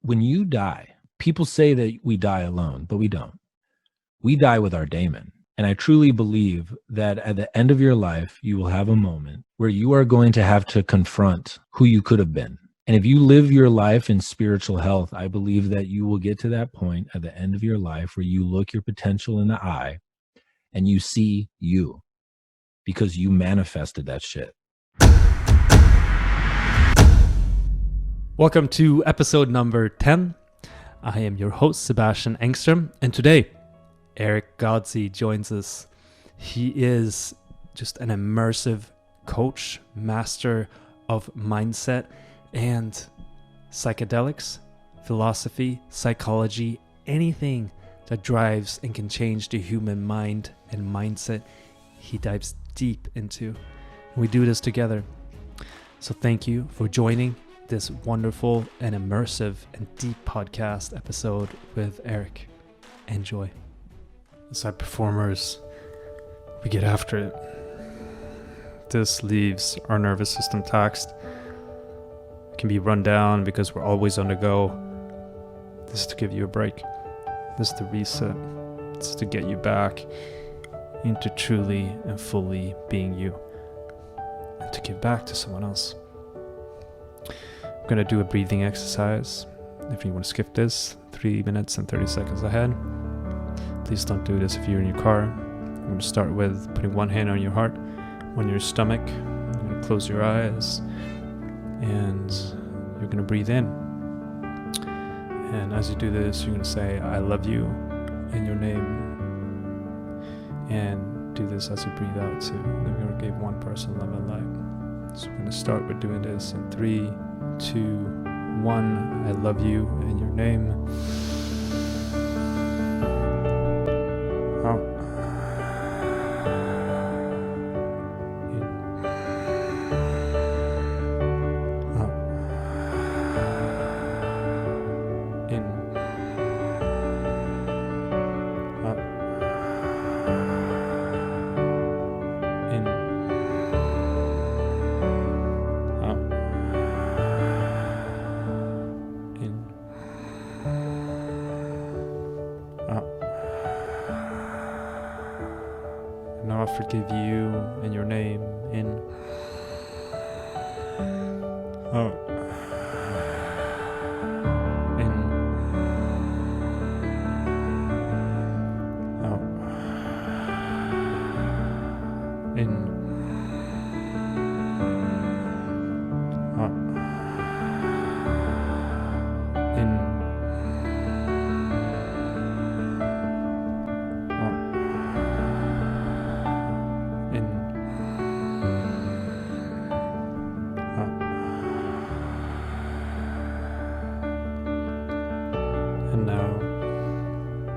when you die, people say that we die alone, but we don't. We die with our daemon. And I truly believe that at the end of your life, you will have a moment where you are going to have to confront who you could have been. And if you live your life in spiritual health, I believe that you will get to that point at the end of your life where you look your potential in the eye and you see you because you manifested that shit. Welcome to episode number 10. I am your host, Sebastian Engstrom, and today, Erick Godsey joins us. He is just an immersive coach, master of mindset and psychedelics, philosophy, psychology, anything that drives and can change the human mind and mindset. He dives deep into, and we do this together. So thank you for joining this wonderful and immersive and deep podcast episode with Erick. Enjoy. As high performers, we get after it. This leaves our nervous system taxed. It can be run down because we're always on the go. This is to give you a break. This is to reset. This is to get you back into truly and fully being you, and to give back to someone else. I'm going to do a breathing exercise. If you want to skip this, 3 minutes and 30 seconds ahead. Please don't do this if you're in your car. I'm going to start with putting one hand on your heart, one on your stomach. You're going to close your eyes and you're going to breathe in. And as you do this, you're going to say, I love you in your name. And do this as you breathe out too. Then we're going to give one person love and light. So we're going to start with doing this in 3, 2, 1. I love you in your name. Out. In. Out. In. Out. In. Out. In. Out. Now I forgive you in your name. In. Out. In. Out. In. Out. In. And now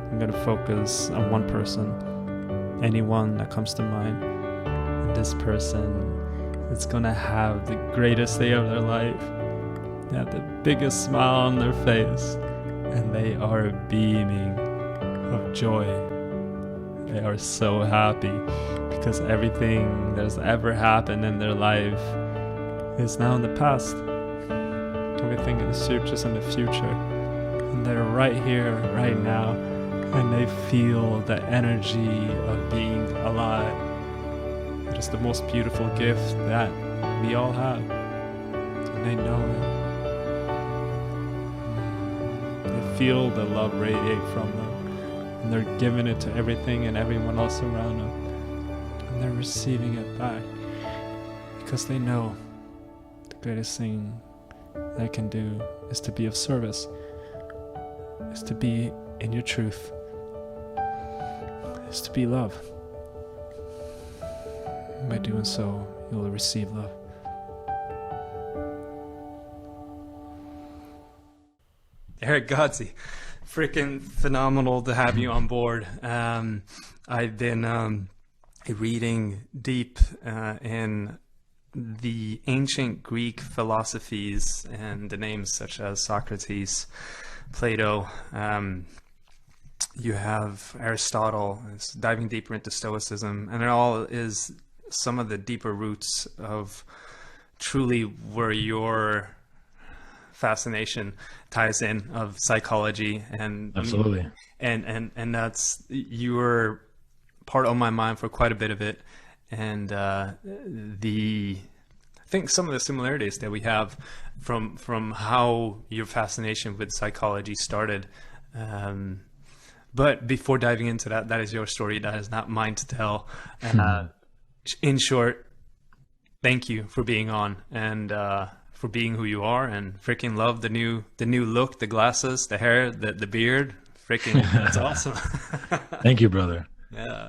I'm going to focus on one person, anyone that comes to mind. And this person is going to have the greatest day of their life. They have the biggest smile on their face, and they are beaming of joy. They are so happy because everything that has ever happened in their life is now in the past. Everything is just in the future. And they're right here, right now, and they feel the energy of being alive. It is the most beautiful gift that we all have, and they know it. They feel the love radiate from them, and they're giving it to everything and everyone else around them, and they're receiving it back because they know the greatest thing they can do is to be of service, is to be in your truth, is to be love. By doing so, you will receive love. Erick Godsey, freaking phenomenal to have you on board. I've been reading deep in the ancient Greek philosophies and the names such as Socrates, Plato. You have Aristotle, is diving deeper into Stoicism, and it all is some of the deeper roots of truly where your fascination ties in of psychology, and Absolutely. and that's, you were part of my mind for quite a bit of it, and I think some of the similarities that we have from how your fascination with psychology started. But before diving into that, that is your story. That is not mine to tell. In short, thank you for being on, and for being who you are, and freaking love the new look, the glasses, the hair, the beard. Freaking, that's awesome. Thank you, brother.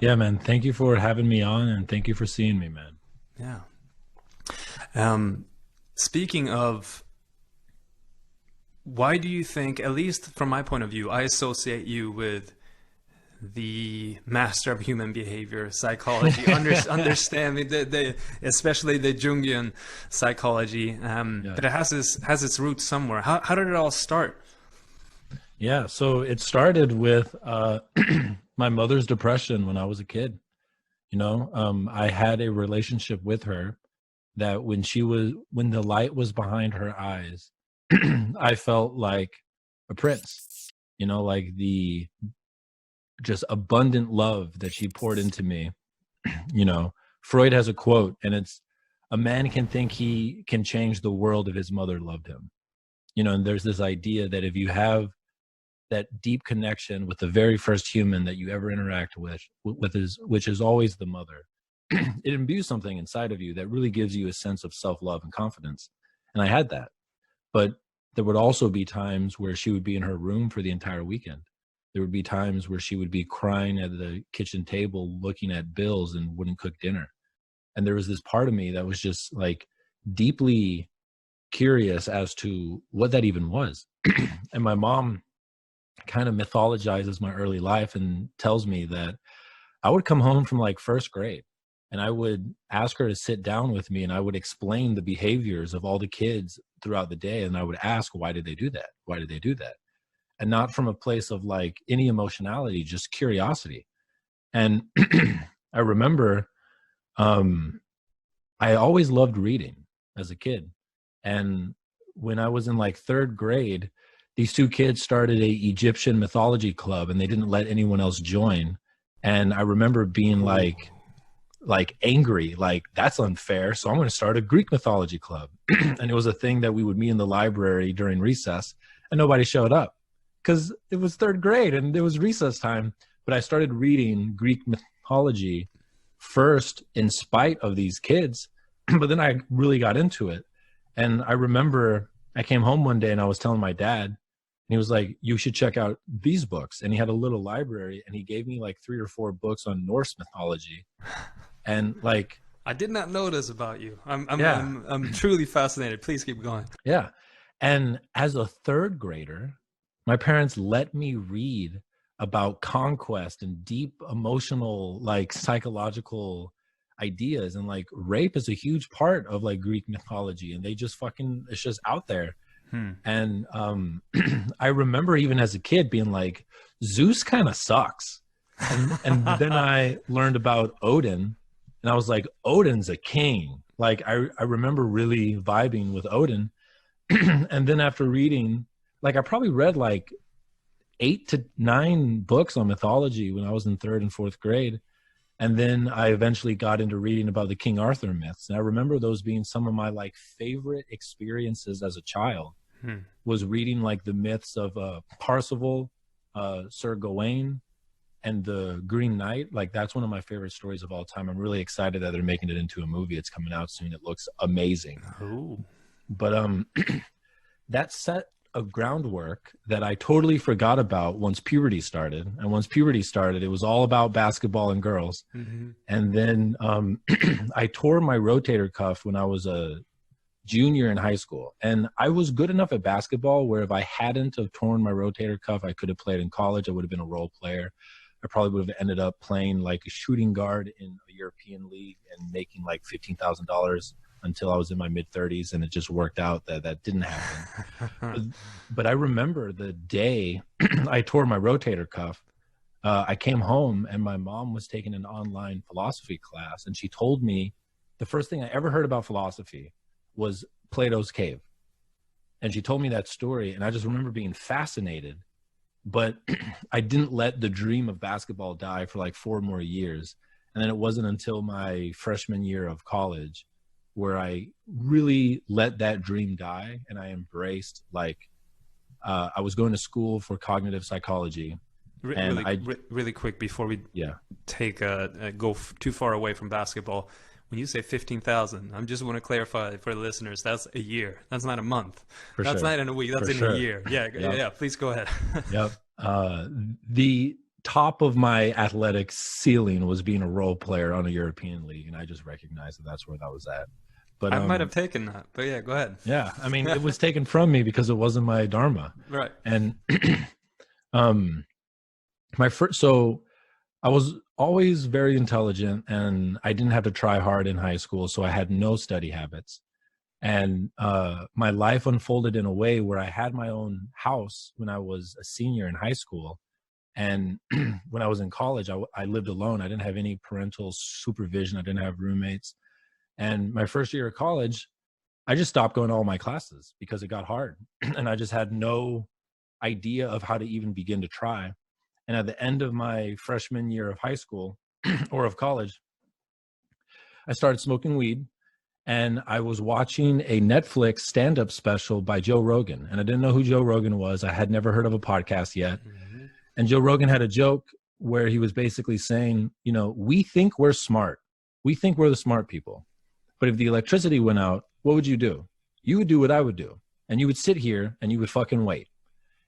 Yeah, man. Thank you for having me on, and thank you for seeing me, man. Yeah. Speaking of, why do you think, at least from my point of view, I associate you with the master of human behavior, psychology, understanding especially the Jungian psychology, but it has its roots somewhere. How did it all start? Yeah, so it started with my mother's depression when I was a kid. I had a relationship with her that when the light was behind her eyes, I felt like a prince, like the just abundant love that she poured into me. Freud has a quote, and it's, a man can think he can change the world if his mother loved him. And there's this idea that if you have that deep connection with the very first human that you ever interact with which is always the mother, it imbues something inside of you that really gives you a sense of self-love and confidence. And I had that. But there would also be times where she would be in her room for the entire weekend. There would be times where she would be crying at the kitchen table, looking at bills, and wouldn't cook dinner. And there was this part of me that was just like deeply curious as to what that even was. And my mom kind of mythologizes my early life and tells me that I would come home from like first grade, and I would ask her to sit down with me, and I would explain the behaviors of all the kids throughout the day. And I would ask, why did they do that? Why did they do that? And not from a place of like any emotionality, just curiosity. And I remember I always loved reading as a kid. And when I was in like third grade, these two kids started a Egyptian mythology club, and they didn't let anyone else join. And I remember being like angry, like, that's unfair. So I'm going to start a Greek mythology club. And it was a thing that we would meet in the library during recess, and nobody showed up because it was third grade and it was recess time. But I started reading Greek mythology first in spite of these kids, but then I really got into it. And I remember I came home one day and I was telling my dad, and he was like, you should check out these books. And he had a little library, and he gave me like 3 or 4 books on Norse mythology. And like, I did not know this about you. I'm truly fascinated. Please keep going. Yeah. And as a third grader, my parents let me read about conquest and deep emotional, like psychological ideas. And like rape is a huge part of like Greek mythology, and they just fucking, it's just out there. And I remember even as a kid being like, Zeus kind of sucks. And then I learned about Odin, and I was like, Odin's a king. Like I remember really vibing with Odin. And then after reading, like I probably read like 8 to 9 books on mythology when I was in 3rd and 4th grade. And then I eventually got into reading about the King Arthur myths. And I remember those being some of my like favorite experiences as a child, was reading like the myths of Parsifal, Sir Gawain, and the Green Knight. Like that's one of my favorite stories of all time. I'm really excited that they're making it into a movie. It's coming out soon. It looks amazing. Ooh. But that set of groundwork that I totally forgot about once puberty started. And once puberty started, it was all about basketball and girls. And then I tore my rotator cuff when I was a junior in high school. And I was good enough at basketball where if I hadn't have torn my rotator cuff, I could have played in college. I would have been a role player. I probably would have ended up playing like a shooting guard in a European league and making like $15,000 until I was in my mid-30s, and it just worked out that that didn't happen. But I remember the day I tore my rotator cuff, I came home and my mom was taking an online philosophy class, and she told me the first thing I ever heard about philosophy was Plato's Cave. And she told me that story, and I just remember being fascinated. But I didn't let the dream of basketball die for like 4 more years. And then it wasn't until my freshman year of college where I really let that dream die, and I embraced, like, I was going to school for cognitive psychology. Really quick before we take go too far away from basketball. When you say 15,000, I just want to clarify for the listeners, that's a year. That's not a month. That's not in a week. That's in a year. Yeah. Please go ahead. Yep. The top of my athletic ceiling was being a role player on a European league, and I just recognized that that's where that was at. But I might have taken that, but yeah, go ahead. Yeah, I mean, it was taken from me because it wasn't my dharma. Right. And so I was always very intelligent, and I didn't have to try hard in high school, so I had no study habits. And my life unfolded in a way where I had my own house when I was a senior in high school. And when I was in college, I lived alone. I didn't have any parental supervision. I didn't have roommates. And my first year of college, I just stopped going to all my classes because it got hard. And I just had no idea of how to even begin to try. And at the end of my freshman year of high school or of college, I started smoking weed, and I was watching a Netflix stand-up special by Joe Rogan. And I didn't know who Joe Rogan was. I had never heard of a podcast yet. Mm-hmm. And Joe Rogan had a joke where he was basically saying, you know, we think we're smart. We think we're the smart people. But if the electricity went out, what would you do? You would do what I would do. And you would sit here and you would fucking wait.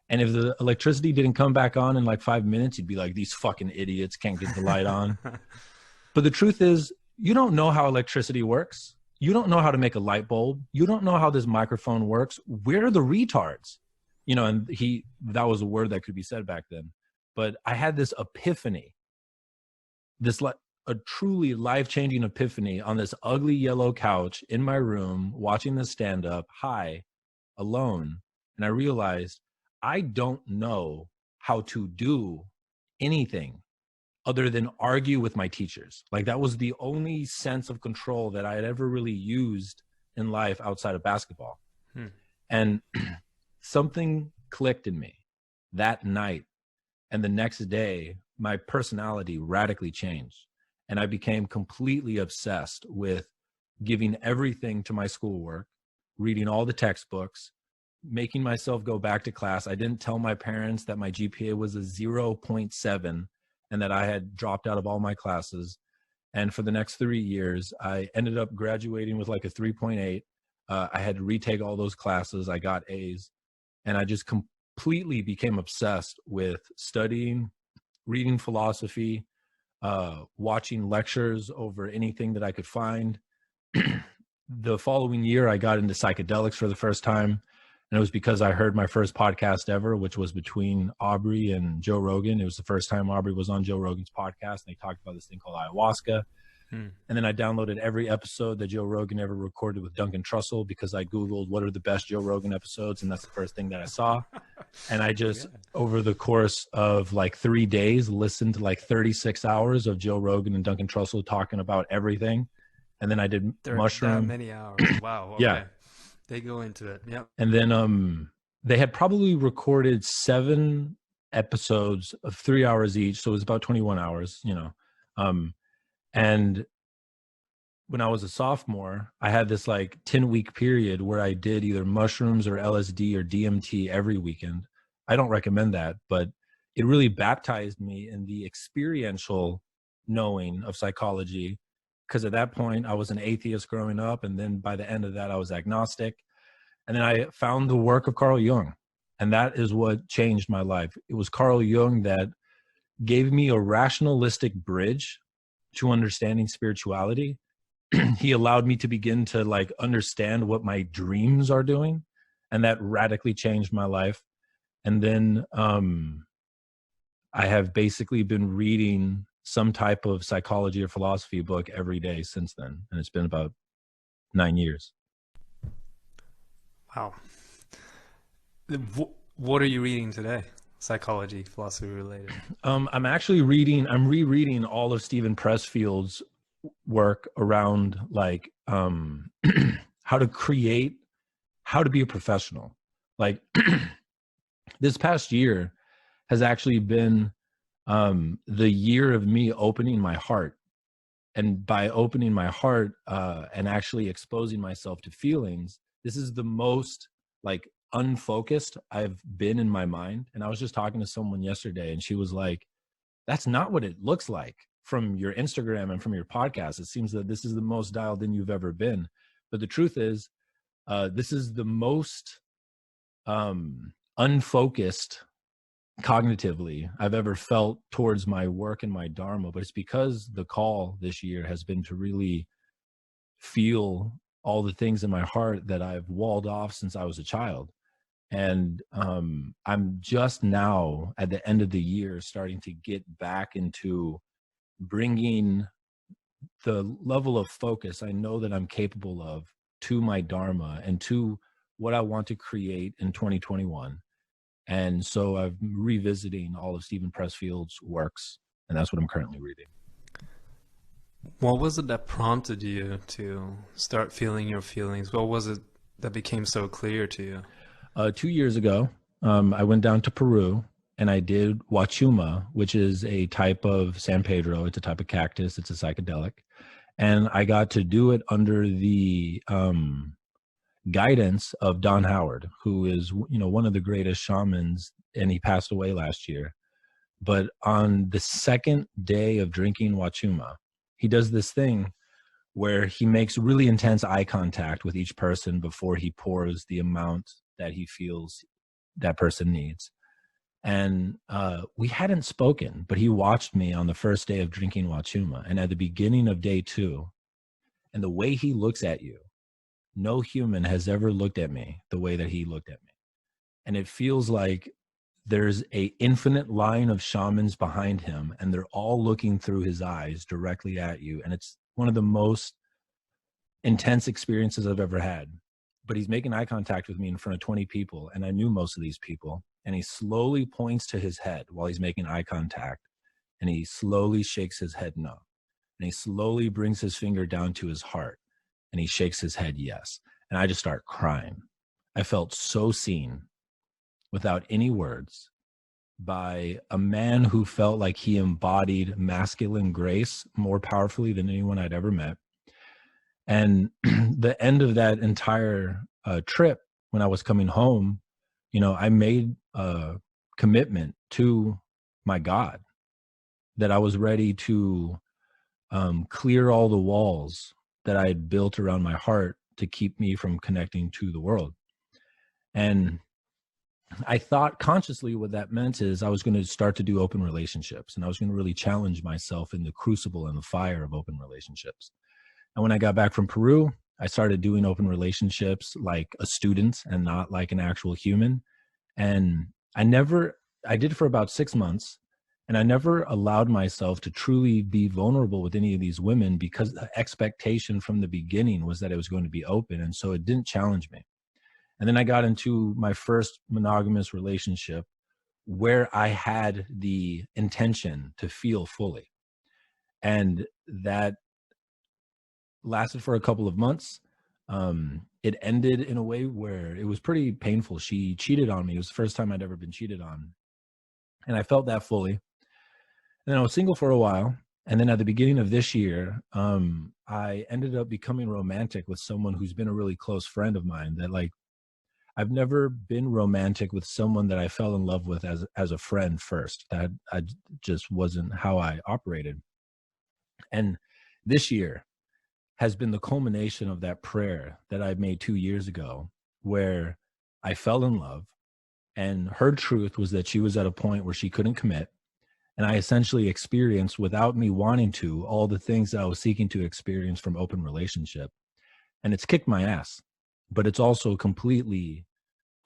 And if the electricity didn't come back on in like 5 minutes, you'd be like, these fucking idiots can't get the light on. But the truth is, you don't know how electricity works. You don't know how to make a light bulb. You don't know how this microphone works. We're the retards. You know, and that was a word that could be said back then. But I had this epiphany, a truly life-changing epiphany on this ugly yellow couch in my room, watching the stand-up, high, alone. And I realized I don't know how to do anything other than argue with my teachers. Like, that was the only sense of control that I had ever really used in life outside of basketball. And something clicked in me that night. And the next day, my personality radically changed. And I became completely obsessed with giving everything to my schoolwork, reading all the textbooks, making myself go back to class. I didn't tell my parents that my GPA was a 0.7 and that I had dropped out of all my classes. And for the next 3 years, I ended up graduating with like a 3.8. I had to retake all those classes. I got A's. And I just completely became obsessed with studying, reading philosophy, watching lectures over anything that I could find. The following year, I got into psychedelics for the first time. And it was because I heard my first podcast ever, which was between Aubrey and Joe Rogan. It was the first time Aubrey was on Joe Rogan's podcast. And they talked about this thing called ayahuasca. And then I downloaded every episode that Joe Rogan ever recorded with Duncan Trussell because I Googled what are the best Joe Rogan episodes. And that's the first thing that I saw. And I just, over the course of like 3 days, listened to like 36 hours of Joe Rogan and Duncan Trussell talking about everything. And then I did mushroom. That many hours. Wow. Okay. Yeah. They go into it. Yep. And then they had probably recorded 7 episodes of 3 hours each. So it was about 21 hours, you know. And when I was a sophomore, I had this like 10-week period where I did either mushrooms or LSD or DMT every weekend. I don't recommend that, but it really baptized me in the experiential knowing of psychology. Because at that point, I was an atheist growing up. And then by the end of that, I was agnostic. And then I found the work of Carl Jung. And that is what changed my life. It was Carl Jung that gave me a rationalistic bridge to understanding spirituality. He allowed me to begin to like understand what my dreams are doing. And that radically changed my life. And then I have basically been reading some type of psychology or philosophy book every day since then. And it's been about 9 years. Wow. What are you reading today? Psychology, philosophy related? I'm rereading all of Stephen Pressfield's work around like how to be a professional. Like this past year has actually been the year of me opening my heart. And by opening my heart and actually exposing myself to feelings, this is the most like unfocused I've been in my mind. And I was just talking to someone yesterday, and she was like, that's not what it looks like from your Instagram and from your podcast. It seems that this is the most dialed in you've ever been. But the truth is, this is the most unfocused cognitively I've ever felt towards my work and my Dharma. But it's because the call this year has been to really feel all the things in my heart that I've walled off since I was a child. And I'm just now at the end of the year starting to get back into bringing the level of focus I know that I'm capable of to my Dharma and to what I want to create in 2021. And so I'm revisiting all of Stephen Pressfield's works, and that's what I'm currently reading. What was it that prompted you to start feeling your feelings? What was it that became so clear to you? 2 years ago, I went down to Peru and I did Huachuma, which is a type of San Pedro. It's a type of cactus. It's a psychedelic. And I got to do it under the guidance of Don Howard, who is, one of the greatest shamans, and he passed away last year. But on the second day of drinking Huachuma, he does this thing where he makes really intense eye contact with each person before he pours the amount that he feels that person needs. And we hadn't spoken, but he watched me on the first day of drinking Huachuma and at the beginning of day 2. And the way he looks at you, no human has ever looked at me the way that he looked at me. And it feels like there's a infinite line of shamans behind him, and they're all looking through his eyes directly at you. And it's one of the most intense experiences I've ever had. But he's making eye contact with me in front of 20 people, and I knew most of these people. And he slowly points to his head while he's making eye contact, and he slowly shakes his head no. And he slowly brings his finger down to his heart, and he shakes his head yes. And I just start crying. I felt so seen without any words by a man who felt like he embodied masculine grace more powerfully than anyone I'd ever met. And the end of that entire trip, when I was coming home, I made a commitment to my God that I was ready to clear all the walls that I had built around my heart to keep me from connecting to the world. And I thought consciously what that meant is I was going to start to do open relationships, and I was going to really challenge myself in the crucible and the fire of open relationships. And when I got back from Peru, I started doing open relationships like a student and not like an actual human. And I did it for about 6 months, and I never allowed myself to truly be vulnerable with any of these women because the expectation from the beginning was that it was going to be open. And so it didn't challenge me. And then I got into my first monogamous relationship where I had the intention to feel fully. And that lasted for a couple of months. It ended in a way where it was pretty painful. She cheated on me. It was the first time I'd ever been cheated on. And I felt that fully. And then I was single for a while. And then at the beginning of this year, I ended up becoming romantic with someone who's been a really close friend of mine. That like, I've never been romantic with someone that I fell in love with as a friend first. That I just wasn't how I operated. And this year has been the culmination of that prayer that I made 2 years ago, where I fell in love, and her truth was that she was at a point where she couldn't commit. And I essentially experienced, without me wanting to, all the things that I was seeking to experience from open relationship. And it's kicked my ass, but it's also completely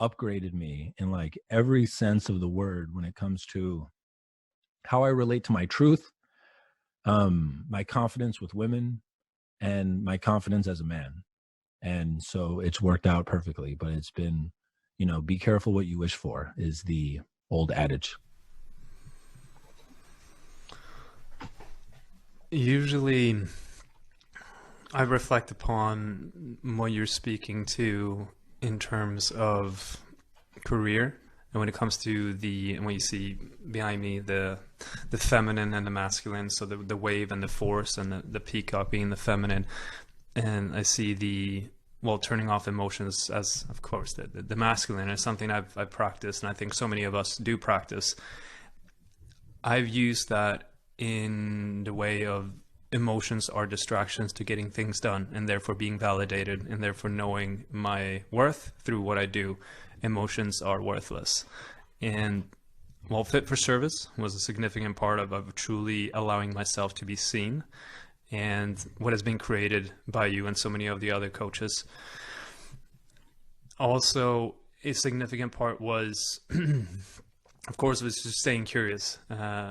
upgraded me in like every sense of the word when it comes to how I relate to my truth, my confidence with women, and my confidence as a man. And so it's worked out perfectly, but it's been, be careful what you wish for is the old adage. Usually, I reflect upon what you're speaking to in terms of career. And when it comes to when you see behind me, the feminine and the masculine, so the wave and the force, and the peacock being the feminine, and I see turning off emotions as, of course, the masculine is something I've practiced, and I think so many of us do practice. I've used that in the way of emotions are distractions to getting things done, and therefore being validated, and therefore knowing my worth through what I do. Emotions are worthless. And fit for service was a significant part of truly allowing myself to be seen, and what has been created by you and so many of the other coaches. Also, a significant part was, of course, was just staying curious,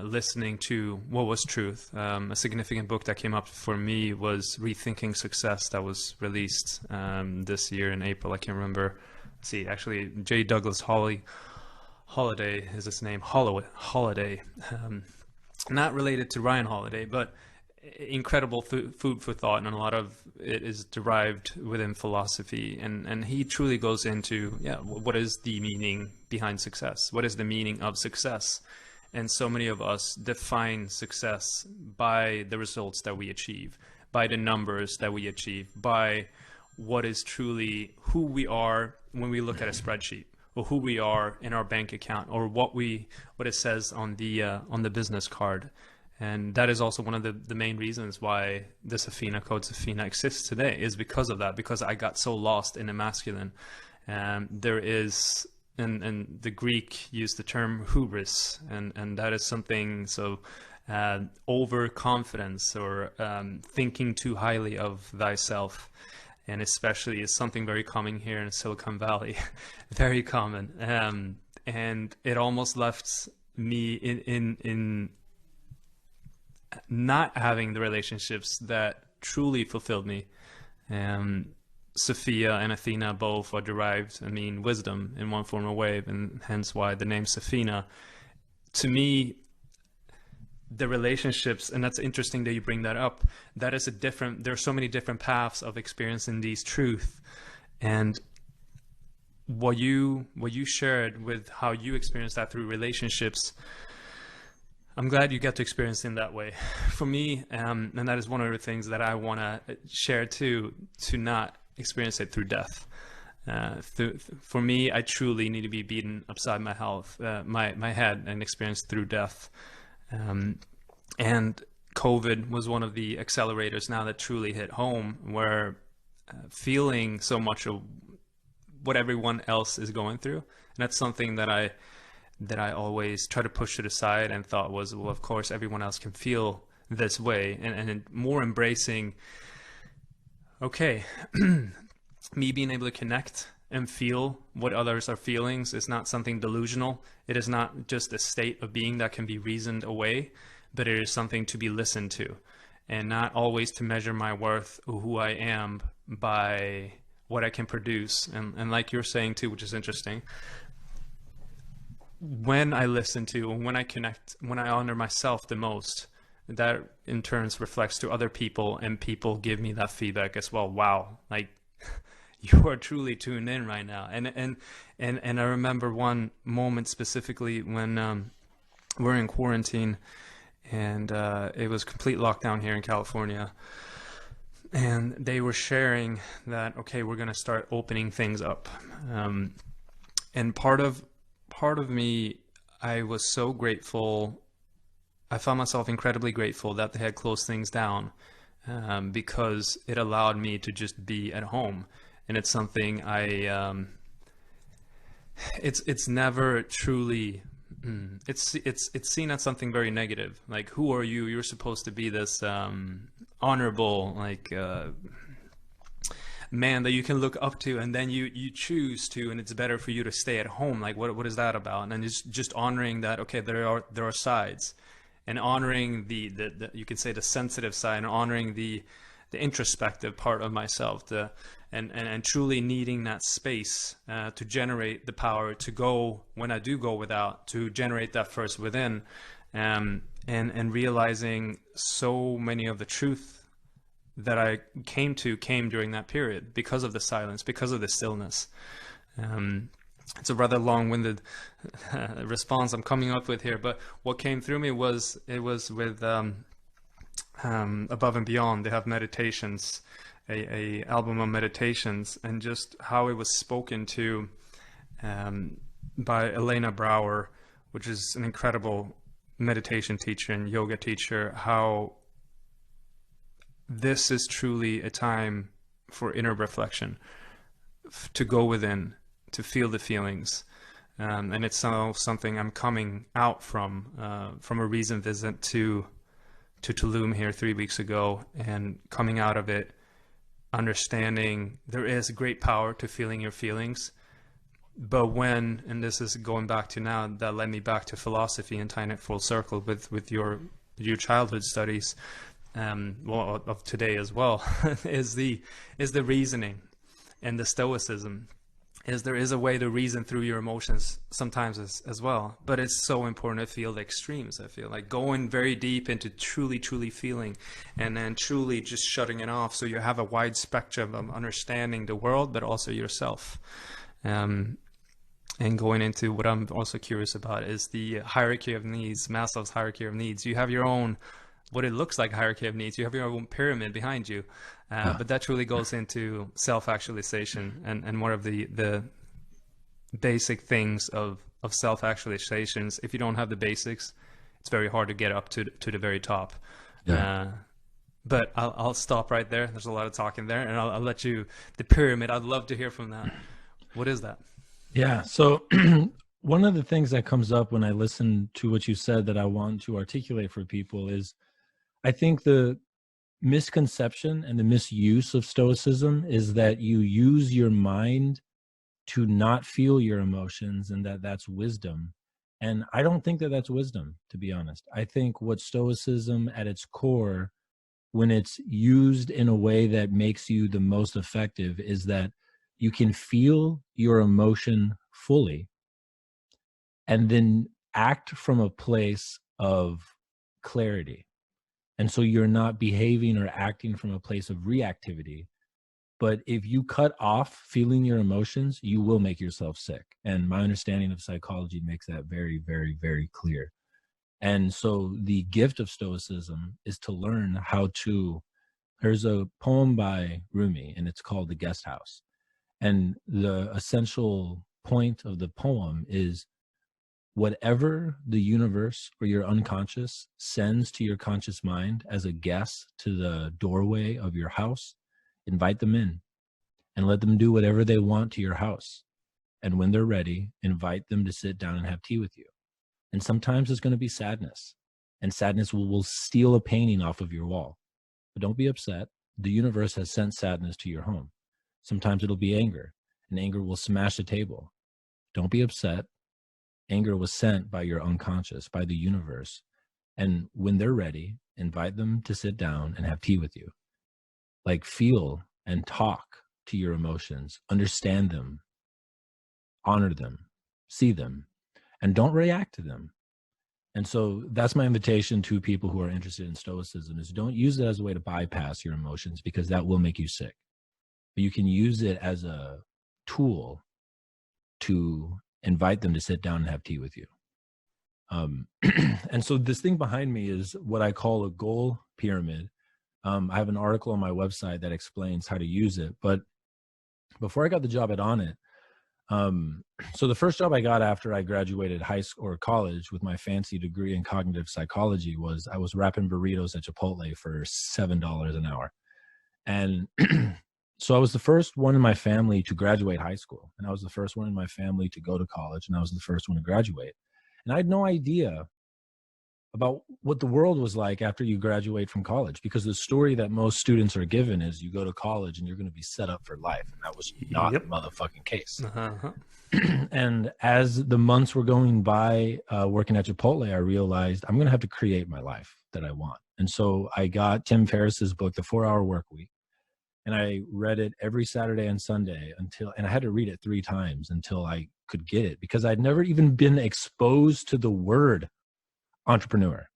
listening to what was truth. A significant book that came up for me was Rethinking Success, that was released this year in April. I can't remember. See, actually, J. Douglas Holiday is his name. Holiday. Not related to Ryan Holiday, but incredible food for thought, and a lot of it is derived within philosophy, and he truly goes into what is the meaning behind success, what is the meaning of success. And so many of us define success by the results that we achieve, by the numbers that we achieve, by what is truly who we are when we look at a spreadsheet, or who we are in our bank account, or what it says on the business card. And that is also one of the main reasons why the Safina Code Safina exists today, is because of that, because I got so lost in the masculine. There is, and the Greek used the term hubris, and that is something, so overconfidence, or thinking too highly of thyself. And especially is something very common here in Silicon Valley, very common. And it almost left me in not having the relationships that truly fulfilled me. Sophia and Athena both are derived, wisdom in one form or way, and hence why the name Safina. To me, the relationships, and that's interesting that you bring that up, that is there are so many different paths of experiencing these truth. And what you shared with how you experienced that through relationships, I'm glad you got to experience it in that way. For me, and that is one of the things that I want to share too, to not experience it through death. For me, I truly need to be beaten upside my head and experienced through death. And COVID was one of the accelerators now that truly hit home, where feeling so much of what everyone else is going through. And that's something that I always try to push it aside, and thought was, well, of course, everyone else can feel this way, and more embracing, okay, me being able to connect and feel what others are feeling is not something delusional. It is not just a state of being that can be reasoned away, but it is something to be listened to, and not always to measure my worth or who I am by what I can produce. And like you're saying too, which is interesting, when I listen to, and when I connect, when I honor myself the most, that in turns reflects to other people, and people give me that feedback as well. Wow, like you are truly tuned in right now. And I remember one moment specifically when we're in quarantine, and it was complete lockdown here in California, and they were sharing that, okay, we're going to start opening things up, and part of me, I was so grateful. I found myself incredibly grateful that they had closed things down, because it allowed me to just be at home. And it's something it's never truly, it's seen as something very negative. Like, who are you? You're supposed to be this honorable, like, man that you can look up to, and then you choose to, and it's better for you to stay at home. Like, what is that about? And then just honoring that, okay, there are sides, and honoring the you could say the sensitive side, and honoring the introspective part of myself, and truly needing that space to generate the power to go, when I do go without, to generate that first within, and realizing so many of the truth that I came during that period, because of the silence, because of the stillness. it's a rather long-winded response I'm coming up with here, but what came through me was it was with Above and Beyond. They have meditations, a album of meditations, and just how it was spoken to by Elena Brower, which is an incredible meditation teacher and yoga teacher, how this is truly a time for inner reflection, to go within, to feel the feelings. And it's something I'm coming out from a recent visit to Tulum here 3 weeks ago, and coming out of it understanding there is great power to feeling your feelings. But when, and this is going back to now, that led me back to philosophy and tying it full circle with your childhood studies, well, of today as well, is the reasoning and the stoicism. Is there is a way to reason through your emotions sometimes as well, but it's so important to feel the extremes. I feel like going very deep into truly feeling, and then truly just shutting it off, so you have a wide spectrum of understanding the world, but also yourself. And going into what I'm also curious about is the hierarchy of needs, Maslow's hierarchy of needs. You have your own, what it looks like hierarchy of needs. You have your own pyramid behind you. But that truly goes into self-actualization and one of the basic things of self-actualizations. If you don't have the basics, it's very hard to get up to the very top. Yeah. But I'll stop right there. There's a lot of talking there, and I'll let you, the pyramid, I'd love to hear from that. What is that? Yeah. So one of the things that comes up when I listen to what you said that I want to articulate for people is, I think the misconception and the misuse of Stoicism is that you use your mind to not feel your emotions, and that's wisdom. And I don't think that that's wisdom, to be honest. I think what Stoicism at its core, when it's used in a way that makes you the most effective, is that you can feel your emotion fully and then act from a place of clarity. And so you're not behaving or acting from a place of reactivity. But if you cut off feeling your emotions, you will make yourself sick. And my understanding of psychology makes that very, very, very clear. And so the gift of Stoicism is to learn how to, there's a poem by Rumi, and it's called The Guest House. And the essential point of the poem is, whatever the universe or your unconscious sends to your conscious mind as a guest to the doorway of your house, invite them in and let them do whatever they want to your house. And when they're ready, invite them to sit down and have tea with you. And sometimes it's going to be sadness, and sadness will steal a painting off of your wall. But don't be upset. The universe has sent sadness to your home. Sometimes it'll be anger, and anger will smash the table. Don't be upset. Anger was sent by your unconscious, by the universe. And when they're ready, invite them to sit down and have tea with you. Like, feel and talk to your emotions, understand them, honor them, see them, and don't react to them. And so that's my invitation to people who are interested in Stoicism, is don't use it as a way to bypass your emotions, because that will make you sick. But you can use it as a tool to invite them to sit down and have tea with you. And so this thing behind me is what I call a goal pyramid. I have an article on my website that explains how to use it. But before I got the job at Onnit, so the first job I got after I graduated high school or college with my fancy degree in cognitive psychology was I was wrapping burritos at Chipotle for $7 an hour. And so I was the first one in my family to graduate high school, and I was the first one in my family to go to college, and I was the first one to graduate. And I had no idea about what the world was like after you graduate from college, because the story that most students are given is you go to college and you're going to be set up for life. And that was not the motherfucking case. And as the months were going by working at Chipotle, I realized I'm going to have to create my life that I want. And so I got Tim Ferriss's book, The 4-Hour Workweek. And I read it every Saturday and Sunday and I had to read it 3 times until I could get it, because I'd never even been exposed to the word entrepreneur.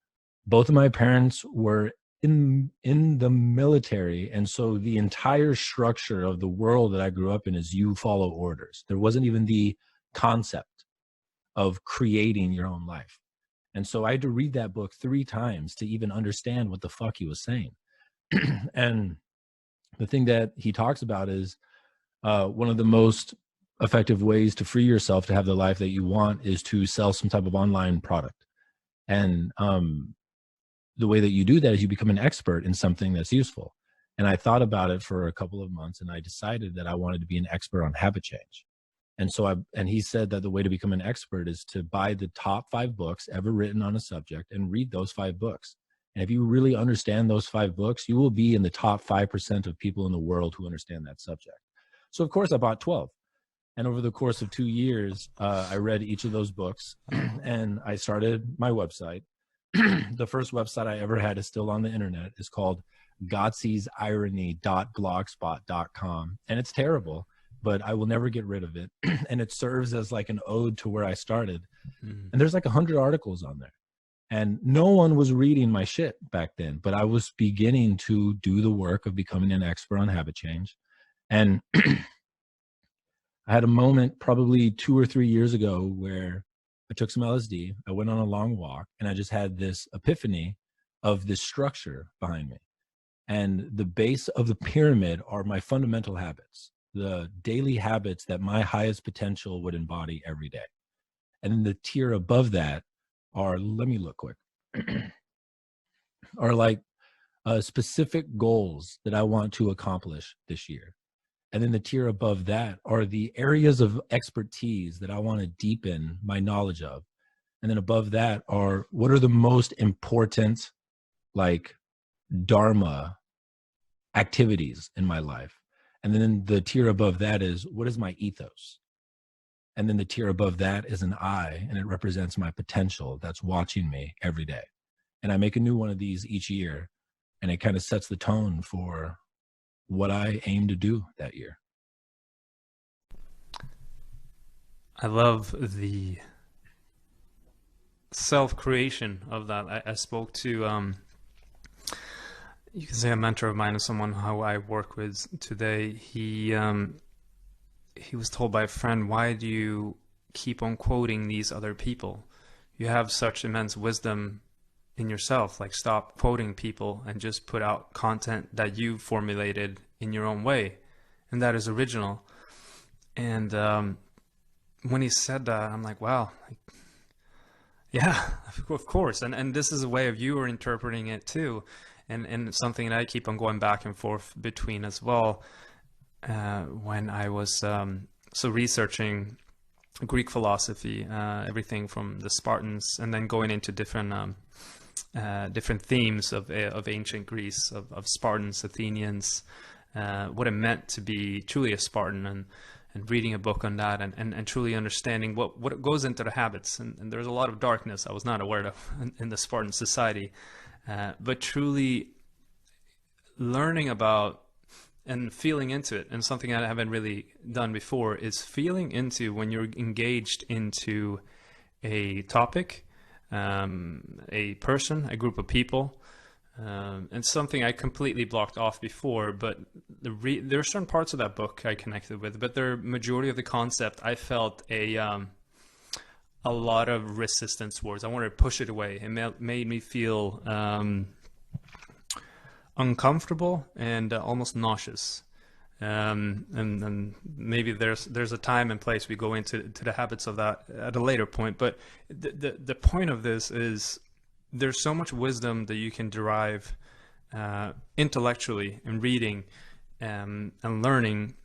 Both of my parents were in the military. And so the entire structure of the world that I grew up in is you follow orders. There wasn't even the concept of creating your own life. And so I had to read that book 3 times to even understand what the fuck he was saying. And the thing that he talks about is one of the most effective ways to free yourself to have the life that you want is to sell some type of online product. And the way that you do that is you become an expert in something that's useful. And I thought about it for a couple of months, and I decided that I wanted to be an expert on habit change. And so he said that the way to become an expert is to buy the top 5 books ever written on a subject and read those 5 books. And if you really understand those 5 books, you will be in the top 5% of people in the world who understand that subject. So of course I bought 12. And over the course of 2 years, I read each of those books and I started my website. The first website I ever had is still on the internet. It's called Godsey'sIrony.blogspot.com. And it's terrible, but I will never get rid of it. And it serves as like an ode to where I started. And there's like 100 articles on there. And no one was reading my shit back then, but I was beginning to do the work of becoming an expert on habit change. And I had a moment probably 2 or 3 years ago where I took some LSD, I went on a long walk, and I just had this epiphany of this structure behind me. And the base of the pyramid are my fundamental habits, the daily habits that my highest potential would embody every day. And then the tier above that are, let me look quick, are like specific goals that I want to accomplish this year. And then the tier above that are the areas of expertise that I want to deepen my knowledge of. And then above that are what are the most important, like, Dharma activities in my life. And then the tier above that is what is my ethos? And then the tier above that is an I, and it represents my potential that's watching me every day. And I make a new one of these each year, and it kind of sets the tone for what I aim to do that year. I love the self-creation of that. I spoke to, you can say a mentor of mine and someone who I work with today. He was told by a friend, why do you keep on quoting these other people? You have such immense wisdom in yourself. Like, stop quoting people and just put out content that you formulated in your own way, and that is original. And when he said that, I'm like, wow, like, yeah, of course. And this is a way of you are interpreting it too, and something that I keep on going back and forth between as well. When I was so researching Greek philosophy, everything from the Spartans, and then going into different themes of ancient Greece, of Spartans, Athenians, what it meant to be truly a Spartan, and reading a book on that, and truly understanding what goes into the habits. And there's a lot of darkness I was not aware of in the Spartan society, but truly learning about and feeling into it. And something I haven't really done before is feeling into when you're engaged into a topic, a person, a group of people, and something I completely blocked off before. But there are certain parts of that book I connected with, but the majority of the concept I felt a lot of resistance towards. I wanted to push it away. It made me feel uncomfortable and almost nauseous. And maybe there's a time and place we go into the habits of that at a later point. But the point of this is there's so much wisdom that you can derive intellectually in reading and learning.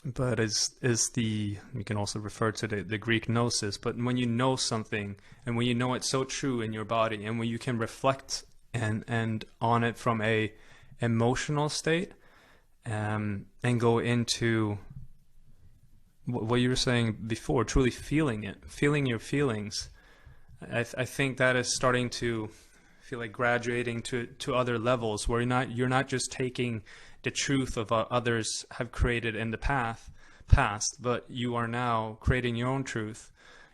But you can also refer to the Greek gnosis. But when you know something, and when you know it's so true in your body, and when you can reflect and on it from a emotional state, and go into what you were saying before, truly feeling it, feeling your feelings. I think that is starting to feel like graduating to other levels where you're not just taking the truth of what others have created in the past, but you are now creating your own truth.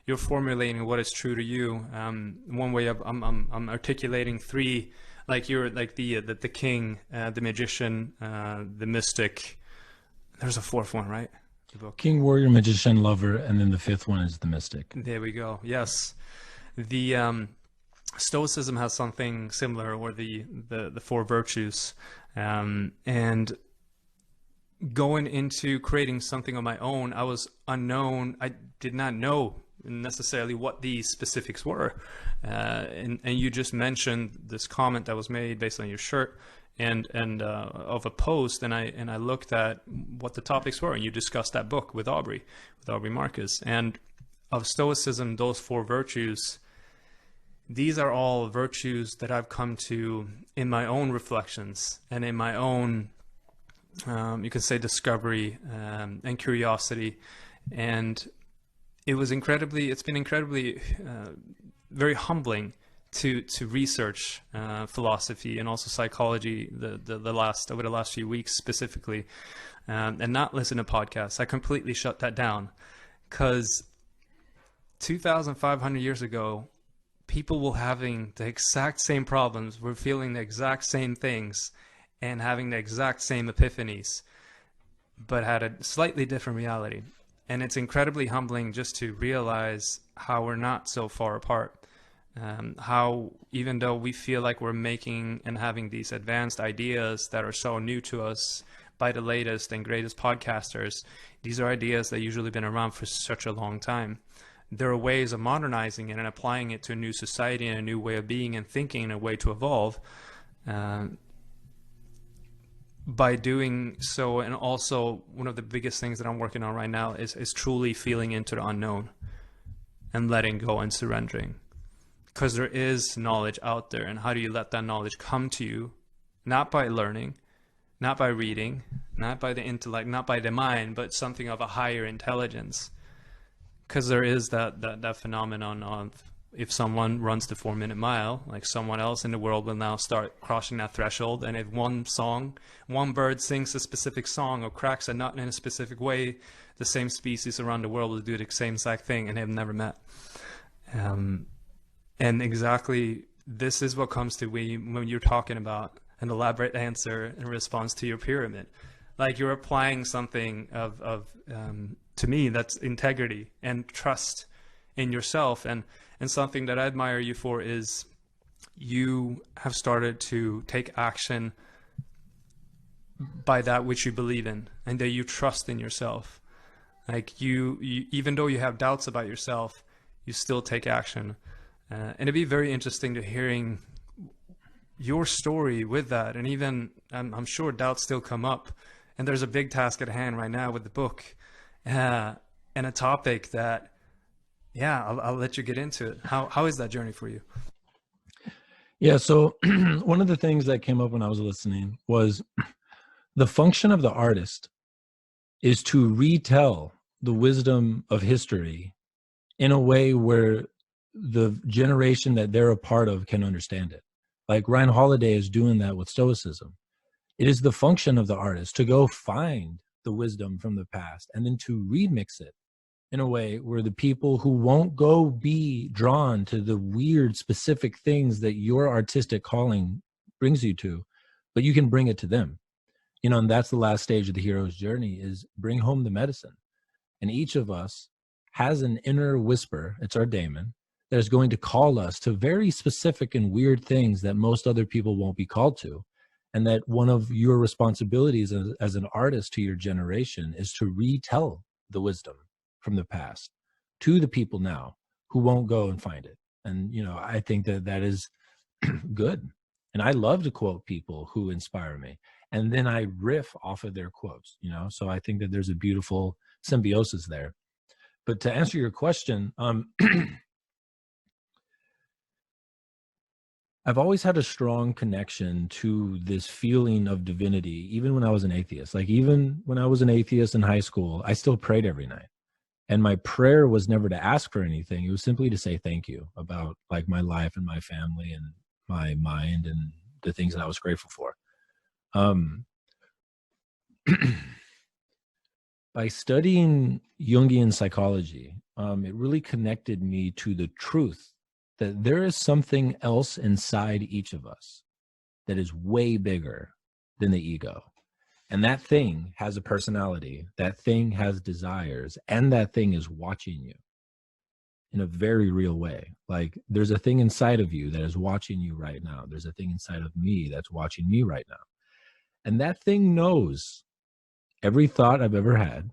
You're formulating what is true to you. One way I'm articulating 3, like you're like the king, the magician, the mystic. There's a 4th one, right? the book? King, warrior, magician, lover, and then the fifth one is the mystic. There we go. Yes. The Stoicism has something similar, or the four virtues. And going into creating something on my own, I was unknown. I did not know necessarily what these specifics were. And you just mentioned this comment that was made based on your shirt and of a post, and I looked at what the topics were, and you discussed that book with Aubrey Marcus, and of Stoicism, those four virtues. These are all virtues that I've come to in my own reflections and in my own, you could say, discovery and curiosity. And it's been incredibly very humbling to research philosophy and also psychology over the last few weeks specifically, and not listen to podcasts. I completely shut that down, because 2,500 years ago, people were having the exact same problems, were feeling the exact same things, and having the exact same epiphanies, but had a slightly different reality. And it's incredibly humbling just to realize how we're not so far apart. How even though we feel like we're making and having these advanced ideas that are so new to us by the latest and greatest podcasters, these are ideas that usually been around for such a long time. There are ways of modernizing it and applying it to a new society and a new way of being and thinking and a way to evolve. By doing so, and also one of the biggest things that I'm working on right now is truly feeling into the unknown and letting go and surrendering. Because there is knowledge out there, and how do you let that knowledge come to you? Not by learning, not by reading, not by the intellect, not by the mind, but something of a higher intelligence. Because there is that phenomenon of, if someone runs the 4-minute mile, like, someone else in the world will now start crossing that threshold. And if one bird sings a specific song or cracks a nut in a specific way, the same species around the world will do the same exact thing, and they've never met. And exactly this is what comes to when you're talking about an elaborate answer in response to your pyramid. Like, you're applying something to me, that's integrity and trust in yourself. And something that I admire you for is you have started to take action by that which you believe in, and that you trust in yourself. Like, you even though you have doubts about yourself, you still take action. And it'd be very interesting to hearing your story with that. And even, I'm sure doubts still come up. And there's a big task at hand right now with the book, and a topic that, I'll let you get into it. How is that journey for you? Yeah, so one of the things that came up when I was listening was the function of the artist is to retell the wisdom of history in a way where the generation that they're a part of can understand it. Like Ryan Holiday is doing that with Stoicism. It is the function of the artist to go find the wisdom from the past and then to remix it in a way where the people who won't go be drawn to the weird specific things that your artistic calling brings you to, but you can bring it to them. And that's the last stage of the hero's journey, is bring home the medicine. And each of us has an inner whisper, it's our daemon, that is going to call us to very specific and weird things that most other people won't be called to. And that one of your responsibilities as an artist to your generation is to retell the wisdom from the past to the people now who won't go and find it. And, I think that is good. And I love to quote people who inspire me. And then I riff off of their quotes, so I think that there's a beautiful symbiosis there. But to answer your question, I've always had a strong connection to this feeling of divinity, even when I was an atheist. Like, even when I was an atheist in high school, I still prayed every night. And my prayer was never to ask for anything. It was simply to say thank you about, like, my life and my family and my mind and the things that I was grateful for. By studying Jungian psychology, it really connected me to the truth that there is something else inside each of us that is way bigger than the ego. And that thing has a personality, that thing has desires, and that thing is watching you in a very real way. Like there's a thing inside of you that is watching you right now. There's a thing inside of me that's watching me right now. And that thing knows every thought I've ever had.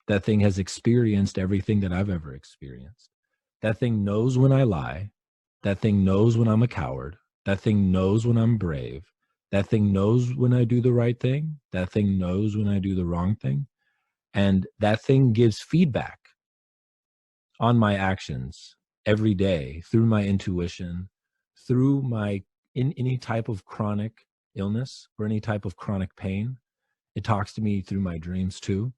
That thing has experienced everything that I've ever experienced. That thing knows when I lie. That thing knows when I'm a coward. That thing knows when I'm brave. That thing knows when I do the right thing. That thing knows when I do the wrong thing. And that thing gives feedback on my actions every day through my intuition, through in any type of chronic illness or any type of chronic pain. It talks to me through my dreams too.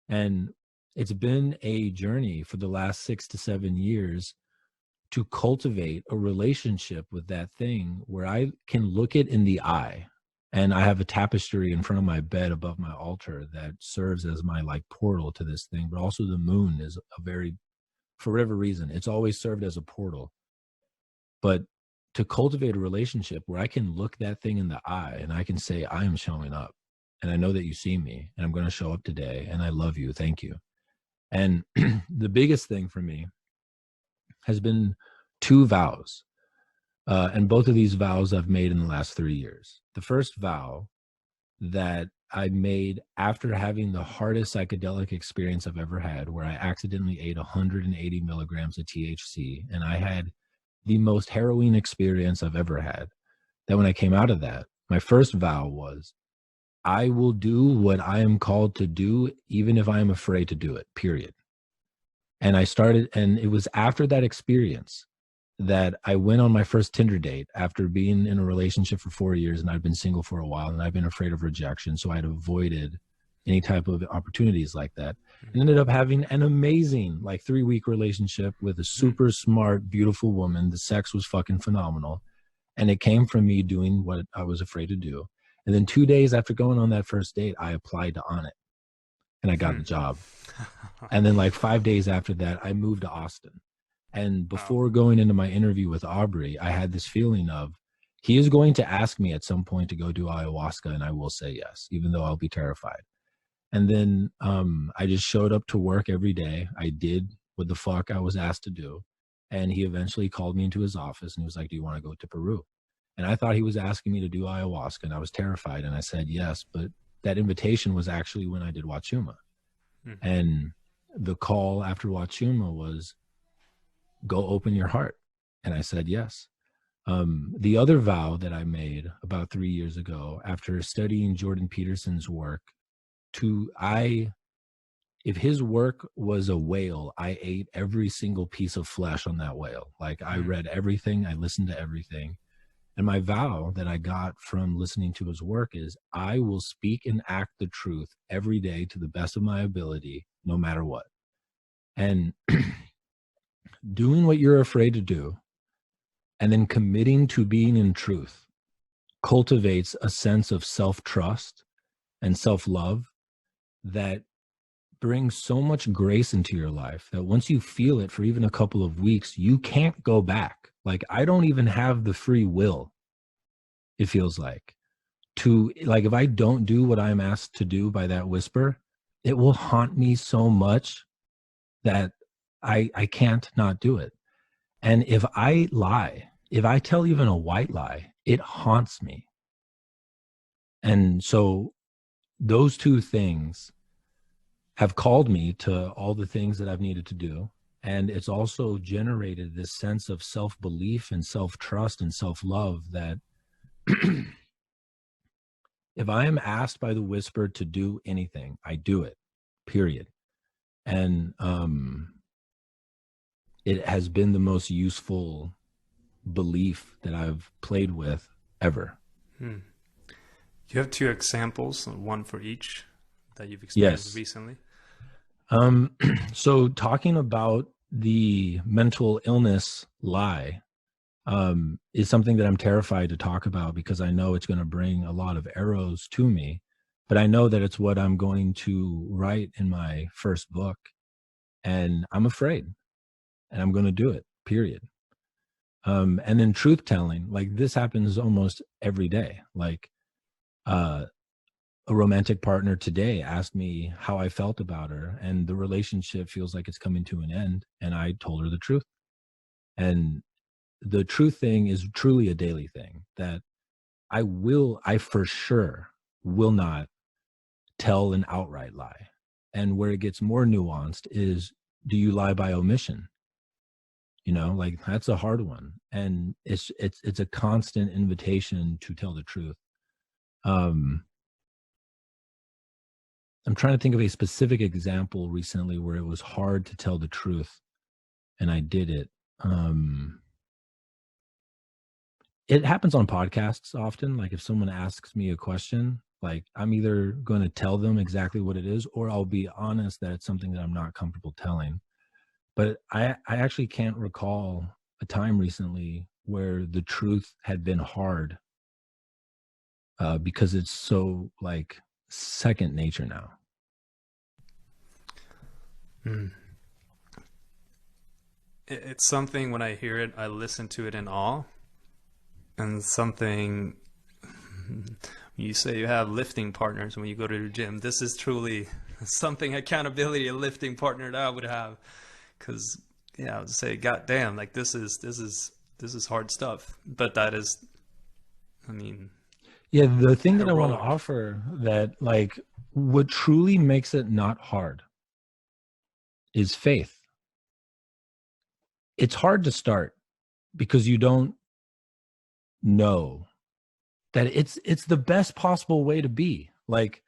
And it's been a journey for the last 6 to 7 years to cultivate a relationship with that thing where I can look it in the eye. And I have a tapestry in front of my bed above my altar that serves as my like portal to this thing. But also the moon is for whatever reason, it's always served as a portal. But to cultivate a relationship where I can look that thing in the eye and I can say, I am showing up. And I know that you see me and I'm going to show up today. And I love you. Thank you. And the biggest thing for me has been 2 vows. And both of these vows I've made in the last 3 years. The first vow that I made after having the hardest psychedelic experience I've ever had, where I accidentally ate 180 milligrams of THC. And I had the most harrowing experience I've ever had. That when I came out of that, my first vow was, I will do what I am called to do, even if I am afraid to do it, period. And it was after that experience that I went on my first Tinder date after being in a relationship for 4 years, and I'd been single for a while, and I've been afraid of rejection. So I'd avoided any type of opportunities like that, and ended up having an amazing 3-week relationship with a super smart, beautiful woman. The sex was fucking phenomenal. And it came from me doing what I was afraid to do. And then 2 days after going on that first date, I applied to On It and I got the job. And then 5 days after that, I moved to Austin. And before going into my interview with Aubrey, I had this feeling of, he is going to ask me at some point to go do ayahuasca, and I will say yes, even though I'll be terrified. And then I just showed up to work every day. I did what the fuck I was asked to do. And he eventually called me into his office and he was like, do you want to go to Peru? And I thought he was asking me to do ayahuasca, and I was terrified. And I said yes, but that invitation was actually when I did Wachuma. Mm-hmm. And the call after Wachuma was, go open your heart. And I said yes. The other vow that I made about 3 years ago, after studying Jordan Peterson's work, if his work was a whale, I ate every single piece of flesh on that whale. I read everything, I listened to everything. And my vow that I got from listening to his work is, I will speak and act the truth every day to the best of my ability, no matter what. And doing what you're afraid to do, and then committing to being in truth, cultivates a sense of self-trust and self-love that brings so much grace into your life that once you feel it for even a couple of weeks, you can't go back. I don't even have the free will, it feels like, to, if I don't do what I'm asked to do by that whisper, it will haunt me so much that I can't not do it. And if I lie, if I tell even a white lie, it haunts me. And so those 2 things have called me to all the things that I've needed to do. And it's also generated this sense of self-belief and self-trust and self-love that if I am asked by the whisper to do anything, I do it, period. And it has been the most useful belief that I've played with ever. You have 2 examples, one for each, that you've experienced recently. So talking about the mental illness lie is something that I'm terrified to talk about, because I know it's going to bring a lot of arrows to me, but I know that it's what I'm going to write in my first book, and I'm afraid, and I'm going to do it, period. And then truth telling, this happens almost every day. a romantic partner today asked me how I felt about her, and the relationship feels like it's coming to an end. And I told her the truth. And the truth thing is truly a daily thing, that I for sure will not tell an outright lie. And where it gets more nuanced is, do you lie by omission? Like, that's a hard one. And it's a constant invitation to tell the truth. I'm trying to think of a specific example recently where it was hard to tell the truth and I did it. It happens on podcasts often. Like, if someone asks me a question, like, I'm either going to tell them exactly what it is, or I'll be honest that it's something that I'm not comfortable telling. But I actually can't recall a time recently where the truth had been hard, because it's so like second nature now. It's something, when I hear it, I listen to it in awe. And something, you say you have lifting partners when you go to the gym. This is truly something, accountability, a lifting partner that I would have. Because, yeah, I would say, God damn, like, this is hard stuff. But that is, I mean, yeah, the thing that I heroic. want to offer, that like what truly makes it not hard is faith. It's hard to start because you don't know that it's the best possible way to be. Like,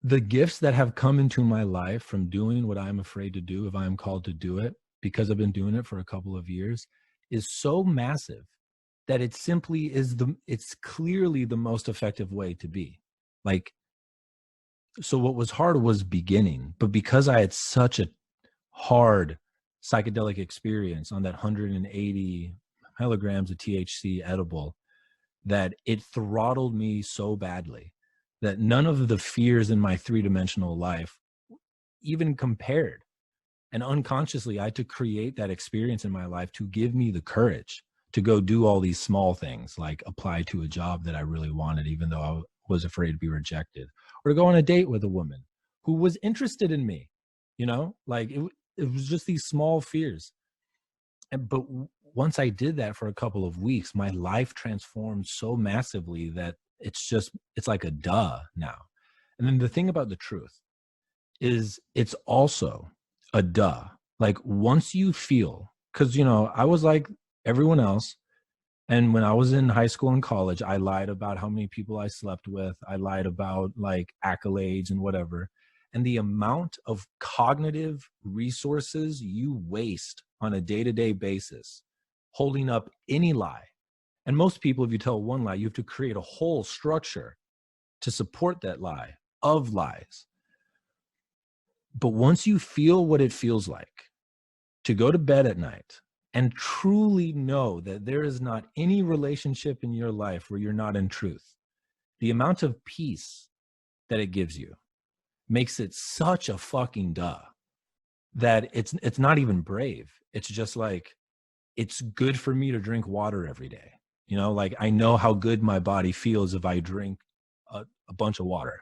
the gifts that have come into my life from doing what I'm afraid to do, if I'm called to do it, because I've been doing it for a couple of years, is so massive that it simply is it's clearly the most effective way to be. Like, so what was hard was beginning, but because I had such a hard psychedelic experience on that 180 milligrams of THC edible, that it throttled me so badly that none of the fears in my three-dimensional life even compared. And unconsciously, I had to create that experience in my life to give me the courage to go do all these small things, like apply to a job that I really wanted, even though I was afraid to be rejected, or to go on a date with a woman who was interested in me. Like, it was just these small fears. But once I did that for a couple of weeks, my life transformed so massively that it's like a duh now. And then the thing about the truth is, it's also a duh. Like, once you feel, because, I was like everyone else. And when I was in high school and college, I lied about how many people I slept with. I lied about like accolades and whatever. And the amount of cognitive resources you waste on a day-to-day basis holding up any lie. And most people, if you tell one lie, you have to create a whole structure to support that lie of lies. But once you feel what it feels like to go to bed at night and truly know that there is not any relationship in your life where you're not in truth, the amount of peace that it gives you makes it such a fucking duh that it's not even brave. It's just like, it's good for me to drink water every day. Like, I know how good my body feels if I drink a bunch of water.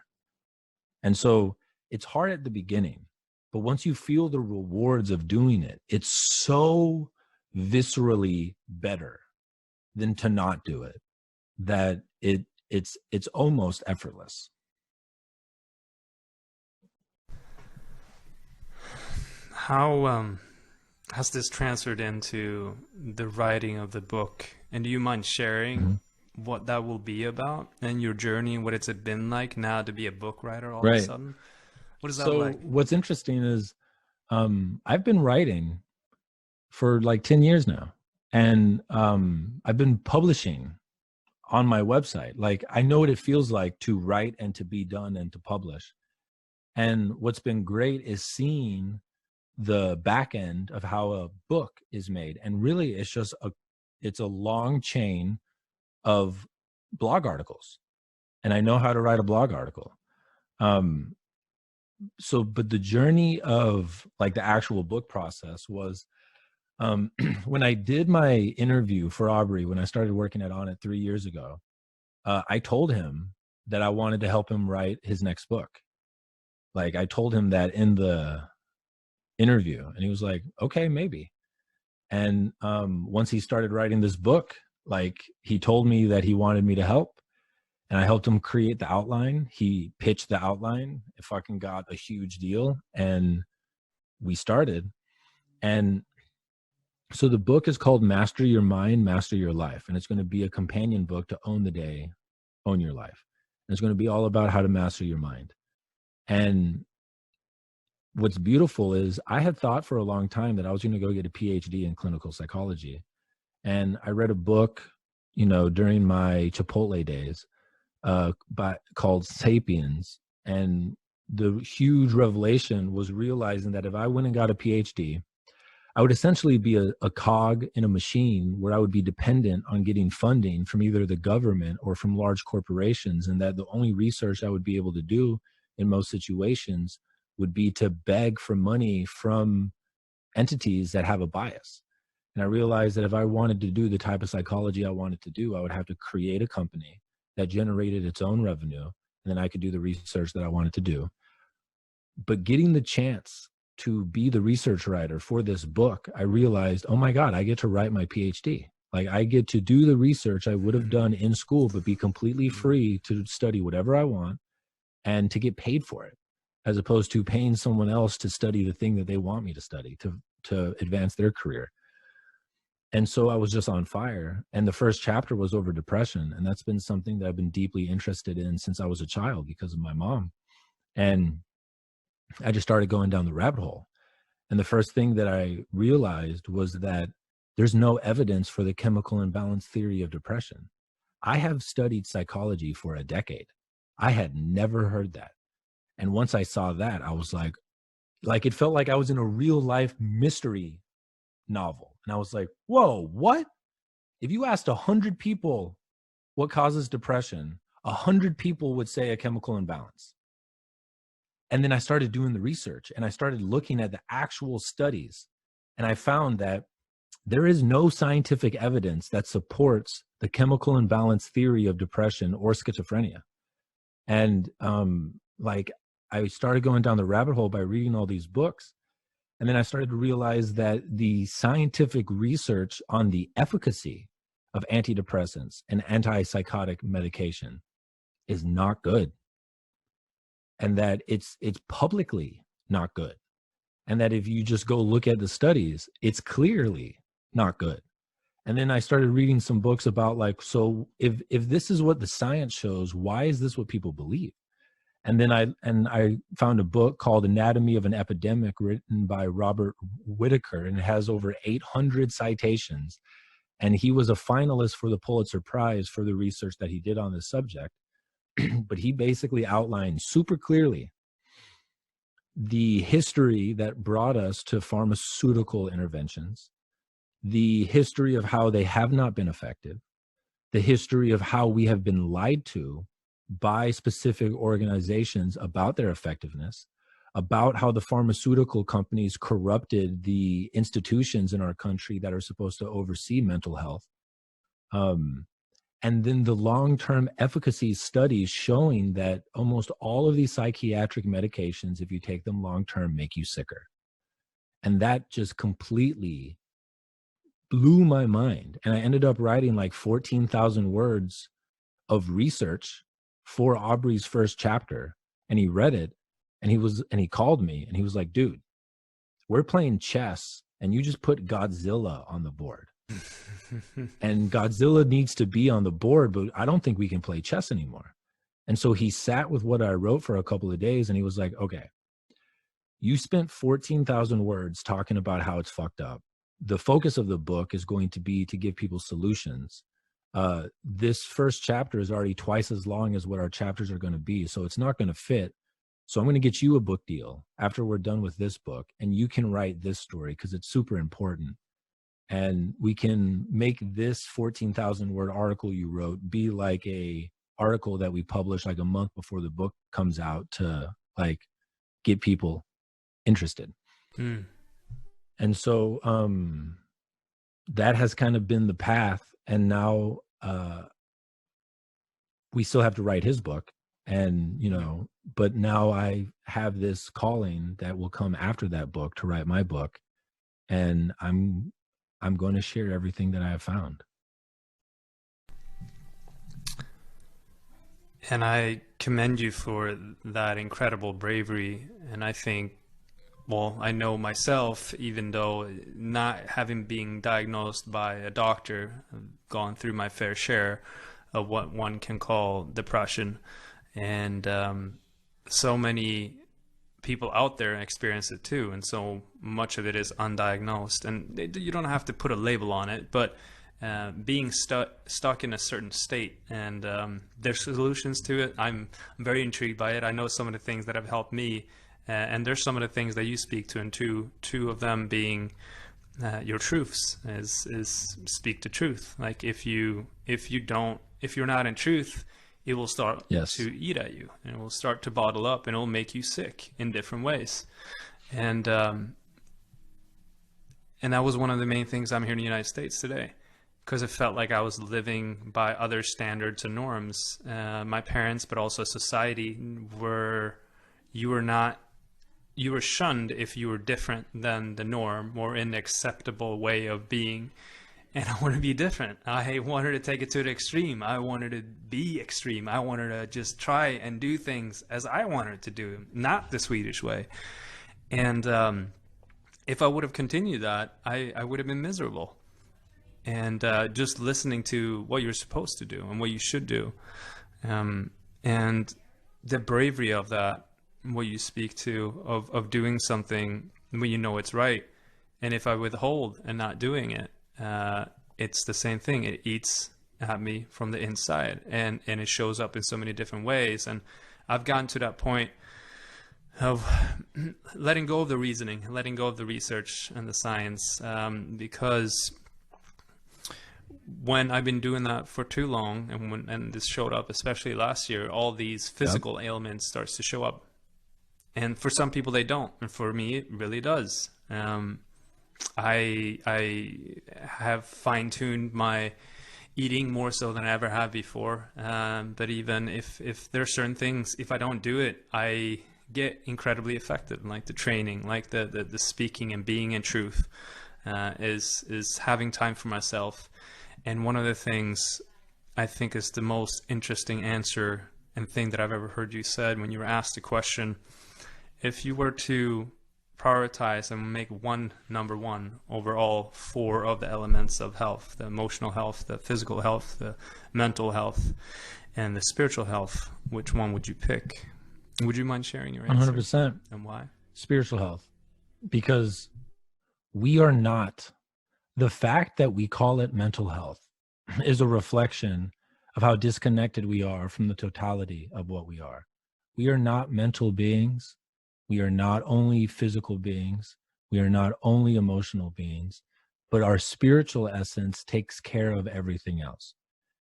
And so it's hard at the beginning, but once you feel the rewards of doing it, it's so viscerally better than to not do it, that it's almost effortless. How has this transferred into the writing of the book? And do you mind sharing what that will be about, and your journey, what it's been like now to be a book writer all of a sudden? What is that like? What's interesting is, I've been writing for like 10 years now. And I've been publishing on my website. Like, I know what it feels like to write and to be done and to publish. And what's been great is seeing the back end of how a book is made. And really, it's a long chain of blog articles. And I know how to write a blog article. But the journey of like the actual book process was, when I did my interview for Aubrey, when I started working at On It 3 years ago, I told him that I wanted to help him write his next book. Like, I told him that in the interview, and he was like, okay, maybe. And once he started writing this book, like, he told me that he wanted me to help, and I helped him create the outline. He pitched the outline. It fucking got a huge deal, and we started. And so the book is called Master Your Mind, Master Your Life. And it's going to be a companion book to Own the Day, Own Your Life. And it's going to be all about how to master your mind. And what's beautiful is I had thought for a long time that I was going to go get a PhD in clinical psychology. And I read a book, during my Chipotle days, called Sapiens. And the huge revelation was realizing that if I went and got a PhD, I would essentially be a cog in a machine where I would be dependent on getting funding from either the government or from large corporations, and that the only research I would be able to do in most situations would be to beg for money from entities that have a bias. And I realized that if I wanted to do the type of psychology I wanted to do, I would have to create a company that generated its own revenue, and then I could do the research that I wanted to do. But getting the chance to be the research writer for this book, I realized, oh my God, I get to write my PhD. Like, I get to do the research I would have done in school, but be completely free to study whatever I want and to get paid for it, as opposed to paying someone else to study the thing that they want me to study to advance their career. And so I was just on fire. And the first chapter was over depression. And that's been something that I've been deeply interested in since I was a child because of my mom. And I just started going down the rabbit hole. And the first thing that I realized was that there's no evidence for the chemical imbalance theory of depression. I have studied psychology for a decade. I had never heard that. And once I saw that, I was like it felt like I was in a real life mystery novel. And I was like, whoa, what? If you asked 100 people what causes depression, 100 people would say a chemical imbalance. And then I started doing the research and I started looking at the actual studies. And I found that there is no scientific evidence that supports the chemical imbalance theory of depression or schizophrenia. And I started going down the rabbit hole by reading all these books. And then I started to realize that the scientific research on the efficacy of antidepressants and antipsychotic medication is not good. And that it's publicly not good. And that if you just go look at the studies, it's clearly not good. And then I started reading some books about so if this is what the science shows, why is this what people believe? And then I found a book called Anatomy of an Epidemic written by Robert Whitaker, and it has over 800 citations. And he was a finalist for the Pulitzer Prize for the research that he did on this subject. But he basically outlined super clearly the history that brought us to pharmaceutical interventions, the history of how they have not been effective, the history of how we have been lied to by specific organizations about their effectiveness, about how the pharmaceutical companies corrupted the institutions in our country that are supposed to oversee mental health. And then the long-term efficacy studies showing that almost all of these psychiatric medications, if you take them long-term, make you sicker. And that just completely blew my mind. And I ended up writing 14,000 words of research for Aubrey's first chapter. And he read it and he called me and he was like, dude, we're playing chess and you just put Godzilla on the board. And Godzilla needs to be on the board, but I don't think we can play chess anymore. And so he sat with what I wrote for a couple of days and he was like, okay, you spent 14,000 words talking about how it's fucked up. The focus of the book is going to be to give people solutions. This first chapter is already twice as long as what our chapters are going to be. So it's not going to fit. So I'm going to get you a book deal after we're done with this book and you can write this story because it's super important. And we can make this 14,000 word article you wrote be like a article that we publish a month before the book comes out to get people interested. And so that has kind of been the path. And now we still have to write his book. And, but now I have this calling that will come after that book to write my book. And I'm going to share everything that I have found. And I commend you for that incredible bravery. And I think, well, I know myself, even though not having been diagnosed by a doctor, I've gone through my fair share of what one can call depression. And so many people out there experience it too. And so much of it is undiagnosed. And you don't have to put a label on it, but being stuck in a certain state, and there's solutions to it. I'm very intrigued by it. I know some of the things that have helped me, and there's some of the things that you speak to, and two of them being your truths is speak the truth. Like if you're not in truth, it will start to eat at you, and it will start to bottle up, and it will make you sick in different ways. And that was one of the main things I'm here in the United States today, because it felt like I was living by other standards and norms. My parents, but also society, you were shunned if you were different than the norm or in the acceptable way of being. And I wanted to be different. I wanted to take it to the extreme. I wanted to be extreme. I wanted to just try and do things as I wanted to do, not the Swedish way. And if I would have continued that, I would have been miserable. And just listening to what you're supposed to do and what you should do. And the bravery of that, what you speak to, of doing something when you know it's right. And if I withhold and not doing it, it's the same thing. It eats at me from the inside, and it shows up in so many different ways. And I've gotten to that point of letting go of the reasoning, letting go of the research and the science, because when I've been doing that for too long, and this showed up especially last year, all these physical ailments starts to show up. And for some people they don't, and for me it really does. I have fine-tuned my eating more so than I ever have before. But even if there are certain things, if I don't do it, I get incredibly effective. Like the training, like the speaking and being in truth, is having time for myself. And one of the things I think is the most interesting answer and thing that I've ever heard you said when you were asked the question, if you were to prioritize and make number one over all four of the elements of health, the emotional health, the physical health, the mental health, and the spiritual health, which one would you pick? Would you mind sharing your answer? 100%. And why? Spiritual health. Because we are not, the fact that we call it mental health is a reflection of how disconnected we are from the totality of what we are. We are not mental beings. We are not only physical beings. We are not only emotional beings, but our spiritual essence takes care of everything else.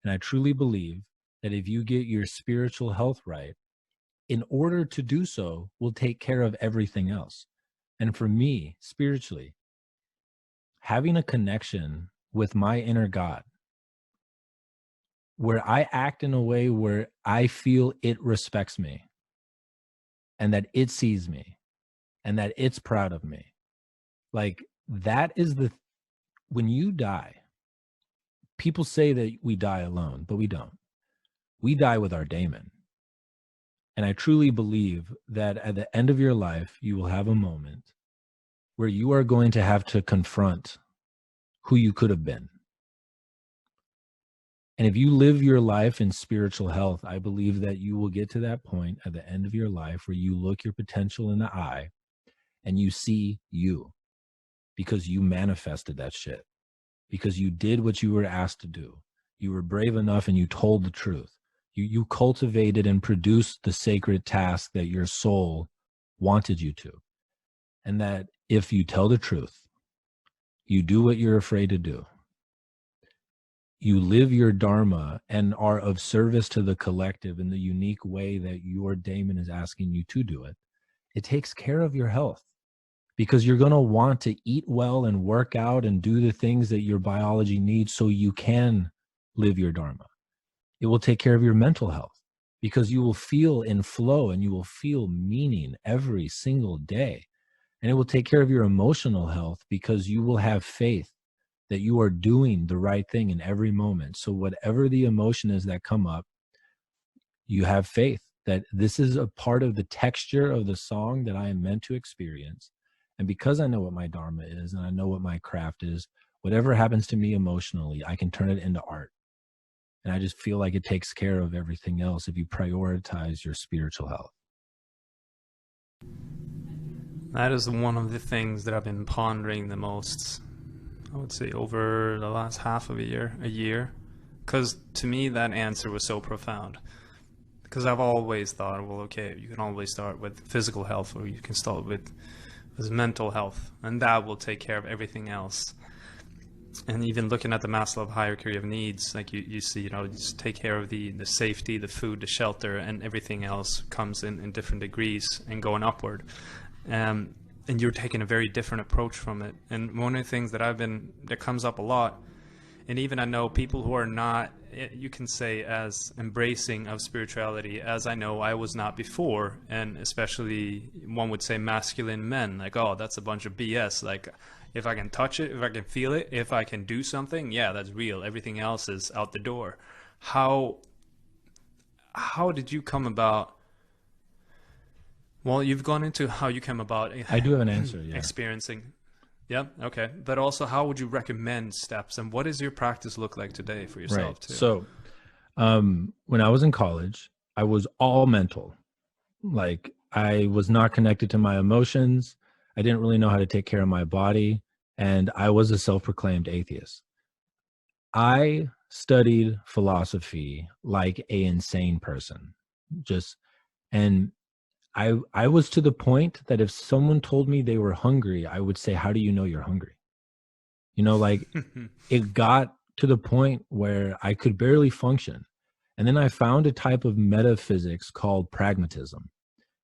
And I truly believe that if you get your spiritual health right, in order to do so, will take care of everything else. And for me, spiritually, having a connection with my inner God, where I act in a way where I feel it respects me, and that it sees me, and that it's proud of me. Like that is when you die, people say that we die alone, but we don't. We die with our daemon. And I truly believe that at the end of your life, you will have a moment where you are going to have to confront who you could have been. And if you live your life in spiritual health, I believe that you will get to that point at the end of your life where you look your potential in the eye and you see you, because you manifested that shit, because you did what you were asked to do. You were brave enough and you told the truth. You cultivated and produced the sacred task that your soul wanted you to. And that if you tell the truth, you do what you're afraid to do, you live your dharma and are of service to the collective in the unique way that your daemon is asking you to do it, it takes care of your health, because you're going to want to eat well and work out and do the things that your biology needs so you can live your dharma. It will take care of your mental health, because you will feel in flow and you will feel meaning every single day. And it will take care of your emotional health, because you will have faith that you are doing the right thing in every moment. So whatever the emotion is that come up, you have faith that this is a part of the texture of the song that I am meant to experience. And because I know what my Dharma is and I know what my craft is, whatever happens to me emotionally, I can turn it into art. And I just feel like it takes care of everything else if you prioritize your spiritual health. That is one of the things that I've been pondering the most, I would say, over the last half of a year. Because to me, that answer was so profound. Because I've always thought, well, okay, you can always start with physical health, or you can start with mental health, and that will take care of everything else. And even looking at the Maslow hierarchy of needs, like you see, just take care of the safety, the food, the shelter, and everything else comes in different degrees and going upward. And you're taking a very different approach from it. And one of the things that comes up a lot, and even I know people who are not, you can say, as embracing of spirituality as I know I was not before, and especially one would say masculine men, like, oh, that's a bunch of BS. Like, if I can touch it, if I can feel it, if I can do something, yeah, that's real. Everything else is out the door. How did you come about? Well, you've gone into how you came about. I do have an answer, yeah. Experiencing. Yeah, okay. But also, how would you recommend steps, and what does your practice look like today for yourself, right. too? So when I was in college, I was all mental. Like, I was not connected to my emotions. I didn't really know how to take care of my body. And I was a self-proclaimed atheist. I studied philosophy like an insane person. And I was to the point that if someone told me they were hungry, I would say, how do you know you're hungry? Like, it got to the point where I could barely function. And then I found a type of metaphysics called pragmatism.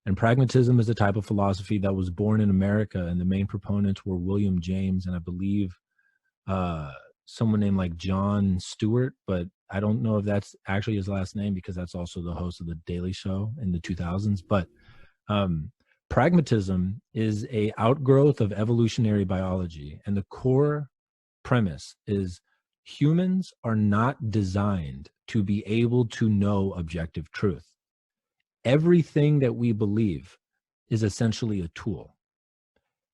And pragmatism is a type of philosophy that was born in America, and the main proponents were William James and I believe someone named like John Stewart, but I don't know if that's actually his last name, because that's also the host of The Daily Show in the 2000s. But pragmatism is a outgrowth of evolutionary biology, and the core premise is humans are not designed to be able to know objective truth. Everything that we believe is essentially a tool,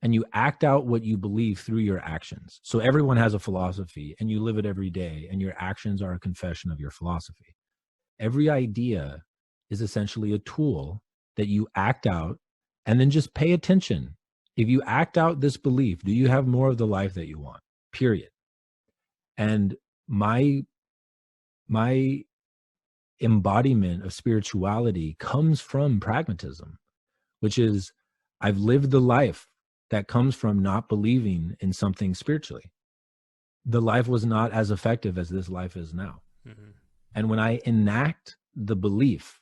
and you act out what you believe through your actions. So everyone has a philosophy, and you live it every day, and your actions are a confession of your philosophy. Every idea is essentially a tool that you act out, and then just pay attention. If you act out this belief, do you have more of the life that you want? Period. And my embodiment of spirituality comes from pragmatism, which is I've lived the life that comes from not believing in something spiritually. The life was not as effective as this life is now. Mm-hmm. And when I enact the belief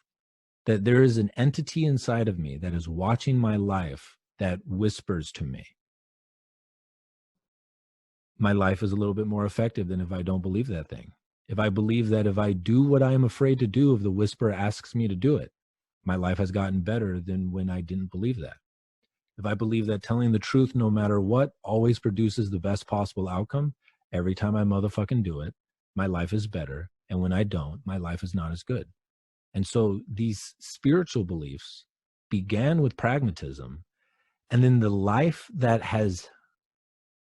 that there is an entity inside of me that is watching my life, that whispers to me, my life is a little bit more effective than if I don't believe that thing. If I believe that if I do what I am afraid to do, if the whisper asks me to do it, my life has gotten better than when I didn't believe that. If I believe that telling the truth, no matter what, always produces the best possible outcome, every time I motherfucking do it, my life is better. And when I don't, my life is not as good. And so these spiritual beliefs began with pragmatism. And then the life that has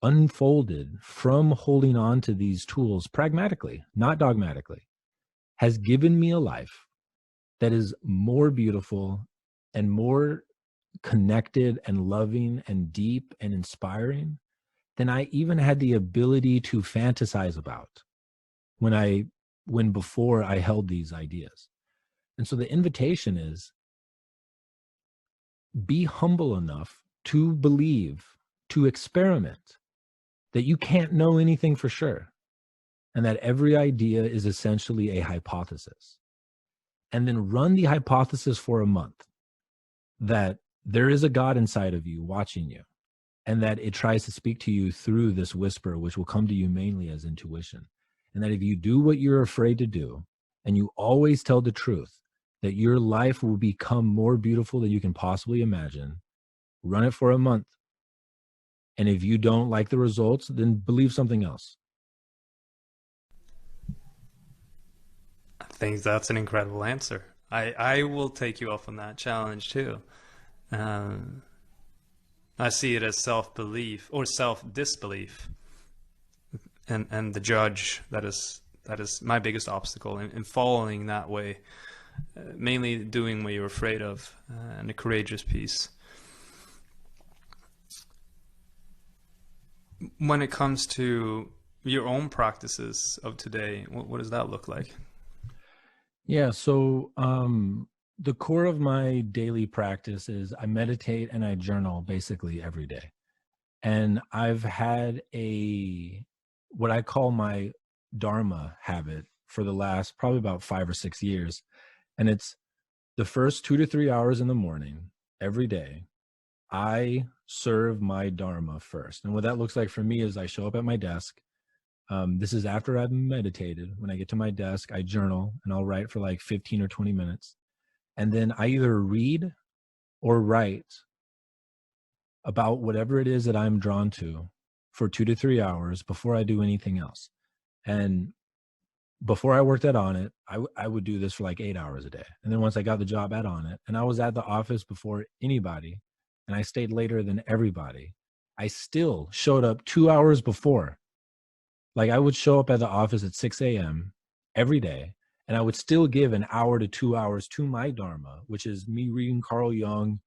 unfolded from holding on to these tools pragmatically, not dogmatically, has given me a life that is more beautiful and more connected and loving and deep and inspiring than I even had the ability to fantasize about when before I held these ideas. And so the invitation is, be humble enough to believe, to experiment, that you can't know anything for sure, and that every idea is essentially a hypothesis. And then run the hypothesis for a month, that there is a God inside of you watching you, and that it tries to speak to you through this whisper, which will come to you mainly as intuition. And that if you do what you're afraid to do, and you always tell the truth, that your life will become more beautiful than you can possibly imagine. Run it for a month. And if you don't like the results, then believe something else. I think that's an incredible answer. I will take you up on that challenge too. Um, I see it as self-belief or self-disbelief, and the judge that is my biggest obstacle in following that way, mainly doing what you're afraid of, and the courageous piece. When it comes to your own practices of today, what does that look like? Yeah. So the core of my daily practice is I meditate and I journal basically every day. And I've had what I call my Dharma habit for the last probably about 5 or 6 years. And it's the first 2 to 3 hours in the morning every day, I serve my Dharma first. And what that looks like for me is I show up at my desk. This is after I've meditated. When I get to my desk, I journal and I'll write for like 15 or 20 minutes. And then I either read or write about whatever it is that I'm drawn to for 2 to 3 hours before I do anything else. And before I worked at On It, I would do this for like 8 hours a day. And then once I got the job at On It, and I was at the office before anybody, and I stayed later than everybody, I still showed up 2 hours before. Like I would show up at the office at 6 a.m. every day, and I would still give an hour to 2 hours to my Dharma, which is me reading Carl Jung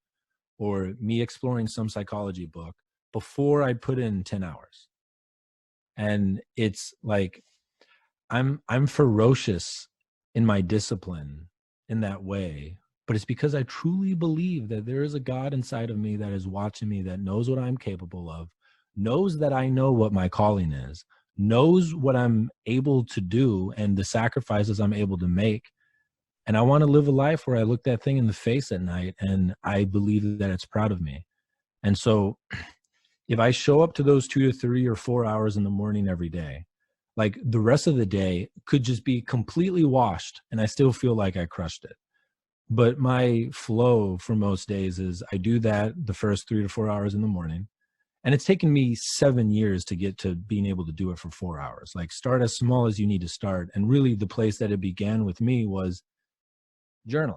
or me exploring some psychology book before I put in 10 hours. And it's like, I'm ferocious in my discipline in that way, but it's because I truly believe that there is a God inside of me that is watching me, that knows what I'm capable of, knows that I know what my calling is, knows what I'm able to do and the sacrifices I'm able to make. And I want to live a life where I look that thing in the face at night and I believe that it's proud of me. And so if I show up to those 2 to 3 or 4 hours in the morning every day, like the rest of the day could just be completely washed and I still feel like I crushed it. But my flow for most days is I do that the first 3 to 4 hours in the morning. And it's taken me 7 years to get to being able to do it for 4 hours. Like start as small as you need to start. And really the place that it began with me was journaling.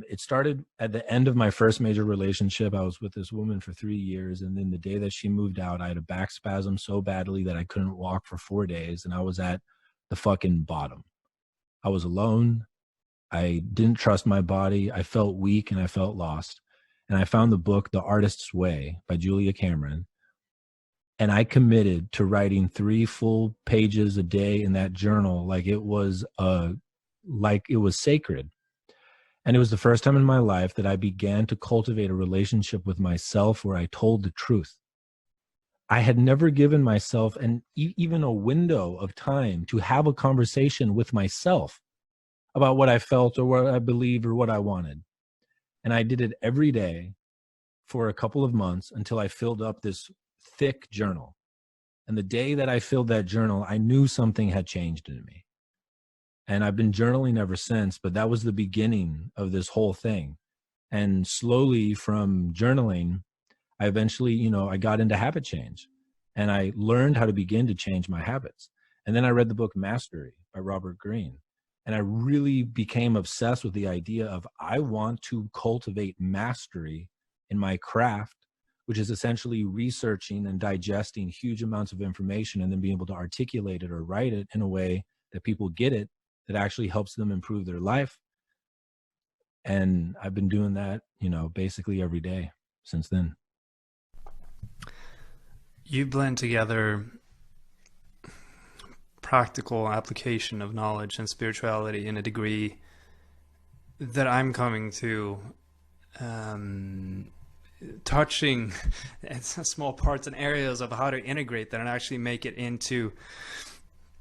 It started at the end of my first major relationship. I was with this woman for 3 years. And then the day that she moved out, I had a back spasm so badly that I couldn't walk for 4 days. And I was at the fucking bottom. I was alone. I didn't trust my body. I felt weak and I felt lost. And I found the book, The Artist's Way by Julia Cameron. And I committed to writing 3 full pages a day in that journal like it was sacred. And it was the first time in my life that I began to cultivate a relationship with myself where I told the truth. I had never given myself even a window of time to have a conversation with myself about what I felt or what I believed or what I wanted. And I did it every day for a couple of months until I filled up this thick journal. And the day that I filled that journal, I knew something had changed in me. And I've been journaling ever since, but that was the beginning of this whole thing. And slowly from journaling, I eventually, I got into habit change and I learned how to begin to change my habits. And then I read the book Mastery by Robert Greene. And I really became obsessed with the idea of I want to cultivate mastery in my craft, which is essentially researching and digesting huge amounts of information and then being able to articulate it or write it in a way that people get it, that actually helps them improve their life. And I've been doing that, basically every day since then. You blend together practical application of knowledge and spirituality in a degree that I'm coming to, touching small parts and areas of how to integrate that and actually make it into,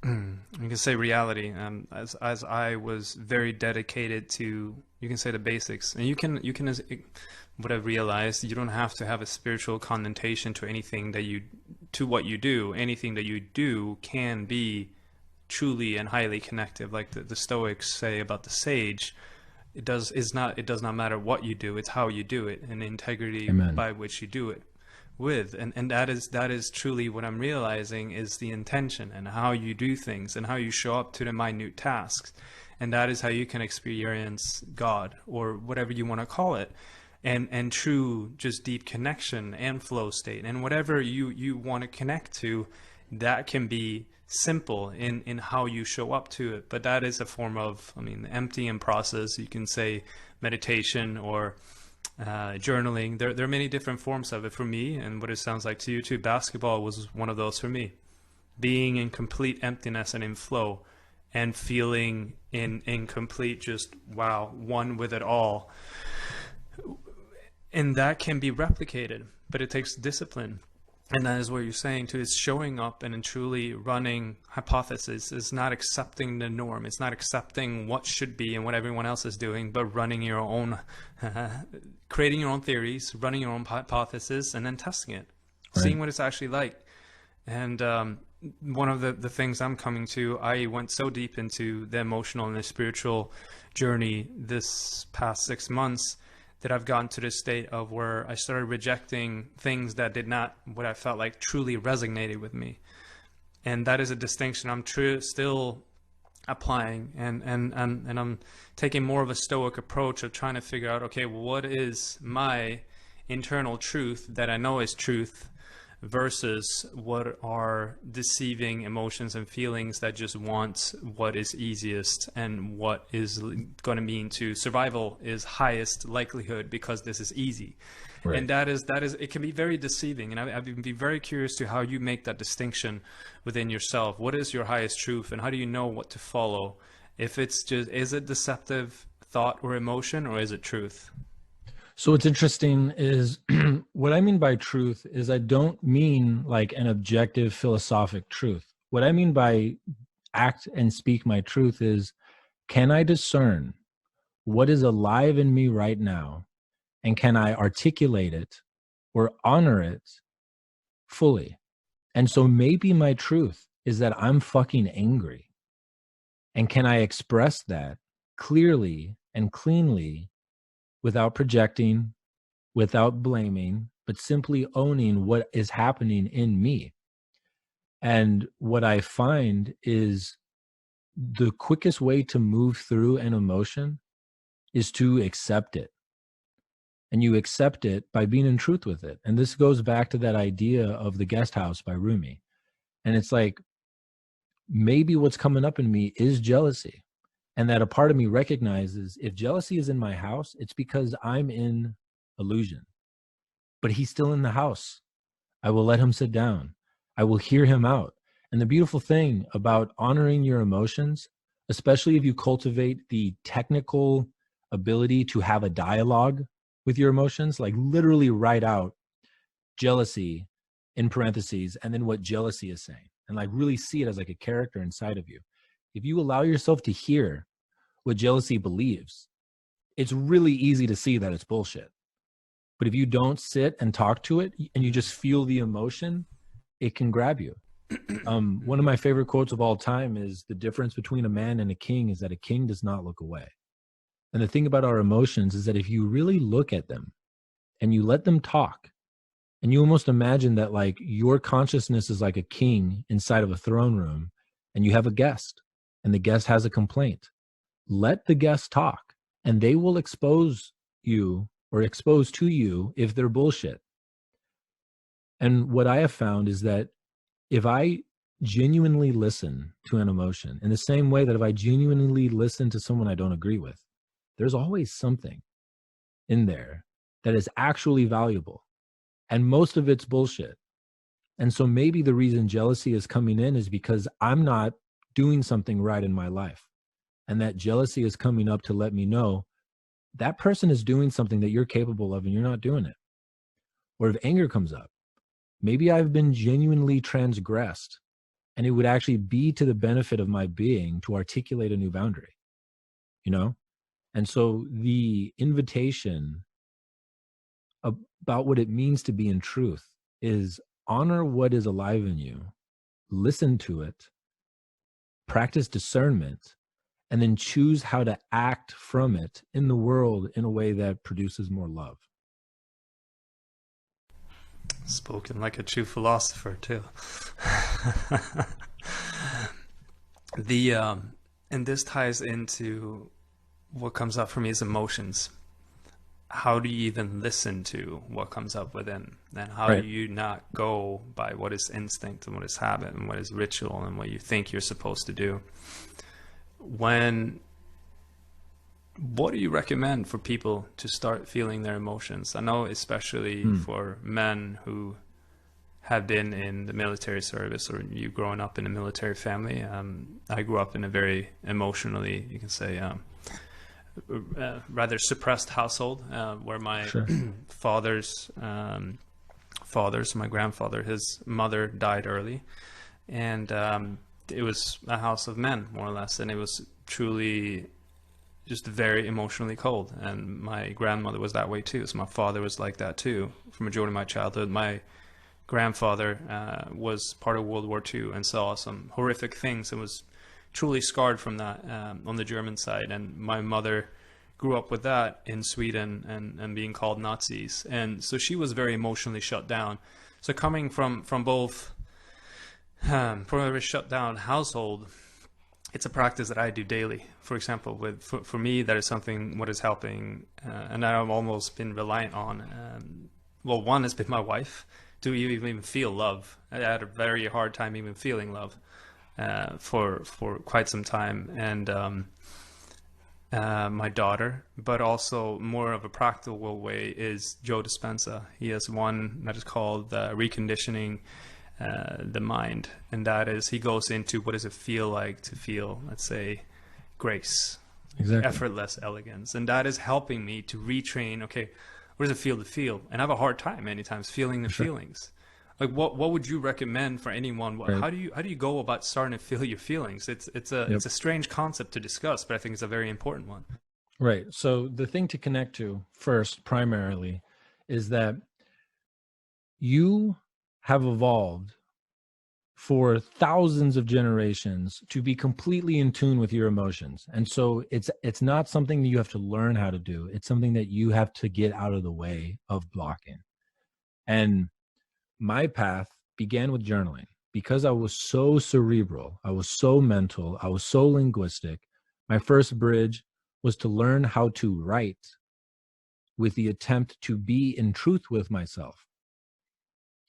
you can say, reality. As I was very dedicated to, you can say, the basics, and you can what I've realized, you don't have to have a spiritual connotation to anything to what you do. Anything that you do can be truly and highly connective, like the Stoics say about the sage. It does not matter what you do, it's how you do it, and the integrity Amen. by which you do it with. And that is truly what I'm realizing, is the intention and how you do things and how you show up to the minute tasks. And that is how you can experience God, or whatever you want to call it, and true just deep connection and flow state, and whatever you want to connect to. That can be simple in how you show up to it, but that is a form of, I mean, the emptying process. You can say meditation or journaling. There are many different forms of it. For me, and what it sounds like to you too, basketball was one of those for me. Being in complete emptiness and in flow, and feeling in complete just wow, one with it all. And that can be replicated, but it takes discipline. And that is what you're saying too, is showing up and truly running hypothesis. Is not accepting the norm. It's not accepting what should be and what everyone else is doing, but running your own, creating your own theories, running your own hypothesis, and then testing it, right. Seeing what it's actually like. And one of the things I'm coming to, I went so deep into the emotional and the spiritual journey this past 6 months, that I've gotten to this state of where I started rejecting things that did not, what I felt like truly resonated with me. And that is a distinction I'm still applying. And I'm taking more of a stoic approach of trying to figure out, okay, well, what is my internal truth that I know is truth, versus what are deceiving emotions and feelings that just want what is easiest and what is going to mean to survival is highest likelihood because this is easy. Right. And that is it can be very deceiving. And I'd be very curious to how you make that distinction within yourself. What is your highest truth, and how do you know what to follow? If it's just, is it deceptive thought or emotion, or is it truth? So what's interesting is what I mean by truth is I don't mean like an objective philosophic truth. What I mean by act and speak my truth is, can I discern what is alive in me right now, and can I articulate it or honor it fully? And so maybe my truth is that I'm fucking angry. And can I express that clearly and cleanly, without projecting, without blaming, but simply owning what is happening in me? And what I find is the quickest way to move through an emotion is to accept it. And you accept it by being in truth with it. And this goes back to that idea of The Guest House by Rumi. And it's like, maybe what's coming up in me is jealousy. And that a part of me recognizes, if jealousy is in my house, it's because I'm in illusion. But he's still in the house. I will let him sit down. I will hear him out. And the beautiful thing about honoring your emotions, especially if you cultivate the technical ability to have a dialogue with your emotions, like literally write out jealousy in parentheses and then what jealousy is saying, and like really see it as like a character inside of you. If you allow yourself to hear what jealousy believes, it's really easy to see that it's bullshit. But if you don't sit and talk to it and you just feel the emotion, it can grab you. One of my favorite quotes of all time is, the difference between a man and a king is that a king does not look away. And the thing about our emotions is that if you really look at them and you let them talk, and you almost imagine that like your consciousness is like a king inside of a throne room, and you have a guest and the guest has a complaint, let the guest talk, and they will expose you or expose to you if they're bullshit. And what I have found is that if I genuinely listen to an emotion in the same way that if I genuinely listen to someone I don't agree with, there's always something in there that is actually valuable. And most of it's bullshit. And so maybe the reason jealousy is coming in is because I'm not doing something right in my life. And that jealousy is coming up to let me know that person is doing something that you're capable of and you're not doing it. Or if anger comes up, maybe I've been genuinely transgressed, and it would actually be to the benefit of my being to articulate a new boundary, you know? And so the invitation about what it means to be in truth is honor what is alive in you, listen to it, practice discernment, and then choose how to act from it in the world in a way that produces more love. Spoken like a true philosopher too. And this ties into what comes up for me is emotions. How do you even listen to what comes up within? And how do you not go by what is instinct and what is habit and what is ritual and what you think you're supposed to do? What do you recommend for people to start feeling their emotions? I know especially for men who have been in the military service, or you growing up in a military family. I grew up in a very emotionally, you can say, rather suppressed household, where my father's my grandfather, his mother died early, and it was a house of men, more or less, and it was truly just very emotionally cold. And my grandmother was that way too, so my father was like that too for majority of my childhood. My grandfather was part of World War II and saw some horrific things and was truly scarred from that on the German side. And my mother grew up with that in Sweden and being called Nazis. And so she was very emotionally shut down. So coming from both from a very shut down household, it's a practice that I do daily. For example, for me, that is something what is helping, and I've almost been reliant on. Well, one has been my wife. To even feel love. I had a very hard time even feeling love for quite some time, and my daughter, but also more of a practical way is Joe Dispenza. He has one that is called Reconditioning the Mind, and that is, he goes into what does it feel like to feel, let's say, grace, effortless elegance, and that is helping me to retrain. Okay, what does it feel to feel? And I have a hard time many times feeling the feelings. Like what would you recommend for anyone? How do you go about starting to feel your feelings? It's a strange concept to discuss, but I think it's a very important one. Right. So the thing to connect to first, primarily, is that you have evolved for thousands of generations to be completely in tune with your emotions. And so it's not something that you have to learn how to do. It's something that you have to get out of the way of blocking. And my path began with journaling because I was so cerebral, I was so mental, I was so linguistic. My first bridge was to learn how to write with the attempt to be in truth with myself.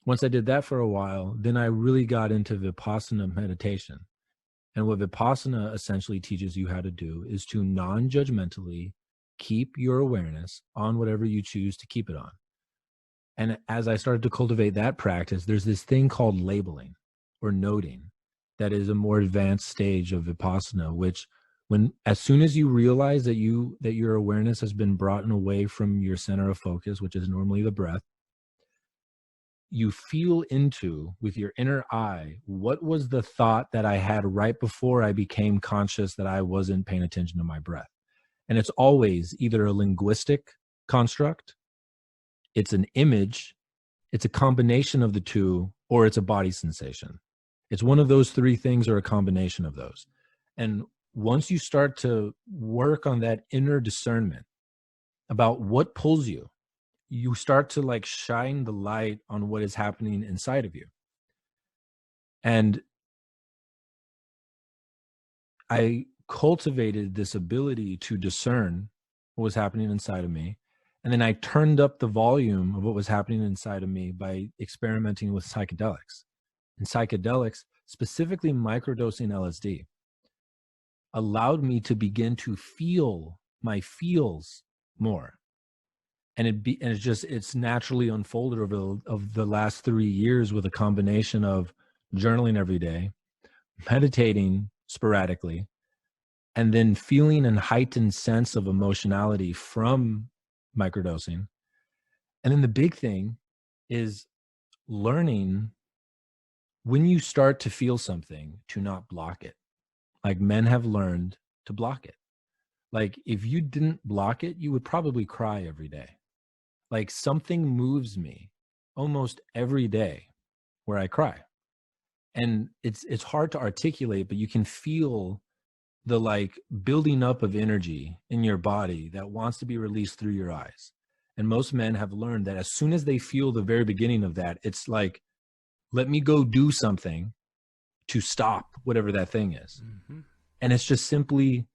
Once I did that for a while, then I really got into Vipassana meditation. And what Vipassana essentially teaches you how to do is to non-judgmentally keep your awareness on whatever you choose to keep it on. And as I started to cultivate that practice, there's this thing called labeling or noting that is a more advanced stage of Vipassana, which as soon as you realize that your awareness has been brought away from your center of focus, which is normally the breath, you feel into, with your inner eye, what was the thought that I had right before I became conscious that I wasn't paying attention to my breath. And it's always either a linguistic construct, it's an image, it's a combination of the two, or it's a body sensation. It's one of those three things or a combination of those. And once you start to work on that inner discernment about what pulls you, you start to like shine the light on what is happening inside of you. And I cultivated this ability to discern what was happening inside of me. And then I turned up the volume of what was happening inside of me by experimenting with psychedelics. And psychedelics, specifically microdosing LSD, allowed me to begin to feel my feels more. And it's naturally unfolded over the last 3 years with a combination of journaling every day, meditating sporadically, and then feeling a heightened sense of emotionality from microdosing. And then the big thing is learning when you start to feel something to not block it. Like men have learned to block it. Like if you didn't block it, you would probably cry every day. Like something moves me almost every day where I cry. And it's hard to articulate, but you can feel the like building up of energy in your body that wants to be released through your eyes. And most men have learned that as soon as they feel the very beginning of that, it's like, let me go do something to stop whatever that thing is. Mm-hmm. And it's just simply,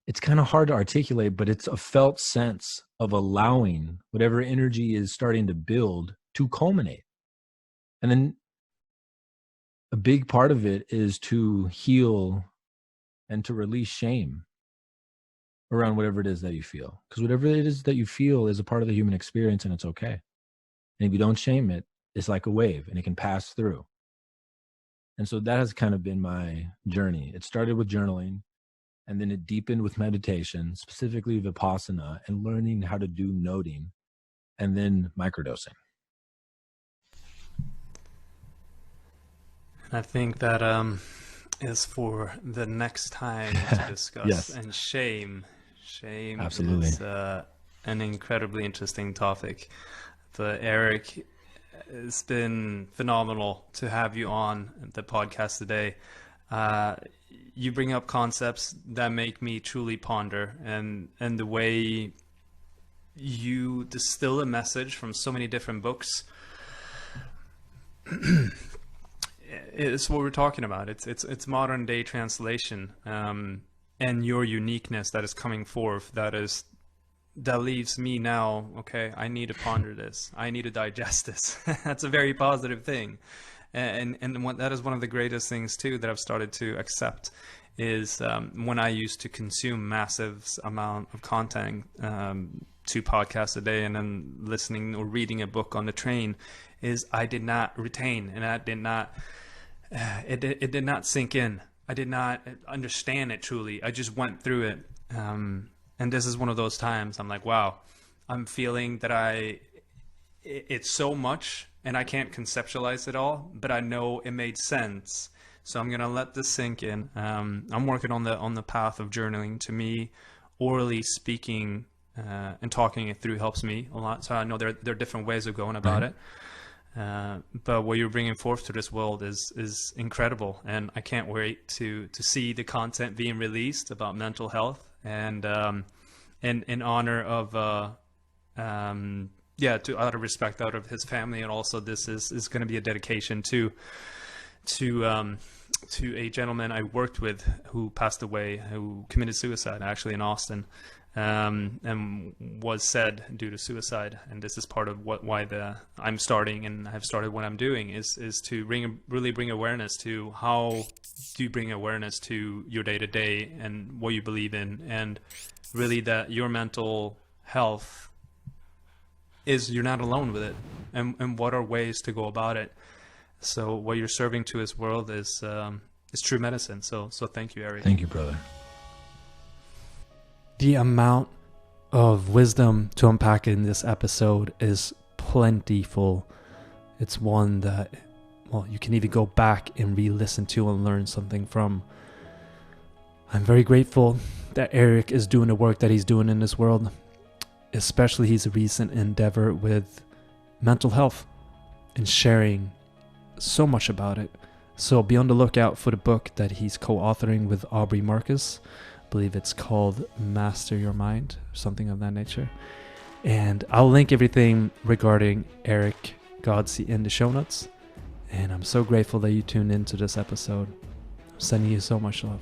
it's kind of hard to articulate, but it's a felt sense of allowing whatever energy is starting to build to culminate. And then a big part of it is to heal and to release shame around whatever it is that you feel. Because whatever it is that you feel is a part of the human experience, and it's okay. And if you don't shame it, it's like a wave and it can pass through. And so that has kind of been my journey. It started with journaling, and then it deepened with meditation, specifically Vipassana, and learning how to do noting, and then microdosing. I think that is for the next time to discuss. Yes. And shame Absolutely. is an incredibly interesting topic. But Erick, it's been phenomenal to have you on the podcast today. You bring up concepts that make me truly ponder, and the way you distill a message from so many different books. It's what we're talking about. It's modern day translation, and your uniqueness that is coming forth. That leaves me now. Okay, I need to ponder this. I need to digest this. That's a very positive thing, and that is one of the greatest things too that I've started to accept. Is when I used to consume massive amount of content, 2 podcasts a day, and then listening or reading a book on the train, is I did not retain, and I did not. It did not sink in. I did not understand it truly. I just went through it. And this is one of those times I'm like, wow, I'm feeling that it's so much and I can't conceptualize it all, but I know it made sense. So I'm going to let this sink in. I'm working on the path of journaling. To me, orally speaking and talking it through helps me a lot. So I know there are different ways of going about it. But what you're bringing forth to this world is incredible, and I can't wait to see the content being released about mental health, and in honor of out of respect out of his family, and also this is going to be a dedication to a gentleman I worked with who passed away, who committed suicide actually in Austin. And was said due to suicide, and this is part of why I'm starting and have started what I'm doing is to really bring awareness to how do you bring awareness to your day-to-day and what you believe in, and really that your mental health you're not alone with it, and what are ways to go about it. So what you're serving to this world is true medicine. So thank you, Erick. Thank you, brother. The amount of wisdom to unpack in this episode is plentiful. It's one that, well, you can even go back and re-listen to and learn something from. I'm very grateful that Erick is doing the work that he's doing in this world, especially his recent endeavor with mental health and sharing so much about it. So be on the lookout for the book that he's co-authoring with Aubrey Marcus. I believe it's called Master Your Mind, something of that nature. And I'll link everything regarding Erick Godsey in the show notes. And I'm so grateful that you tuned into this episode. I'm sending you so much love.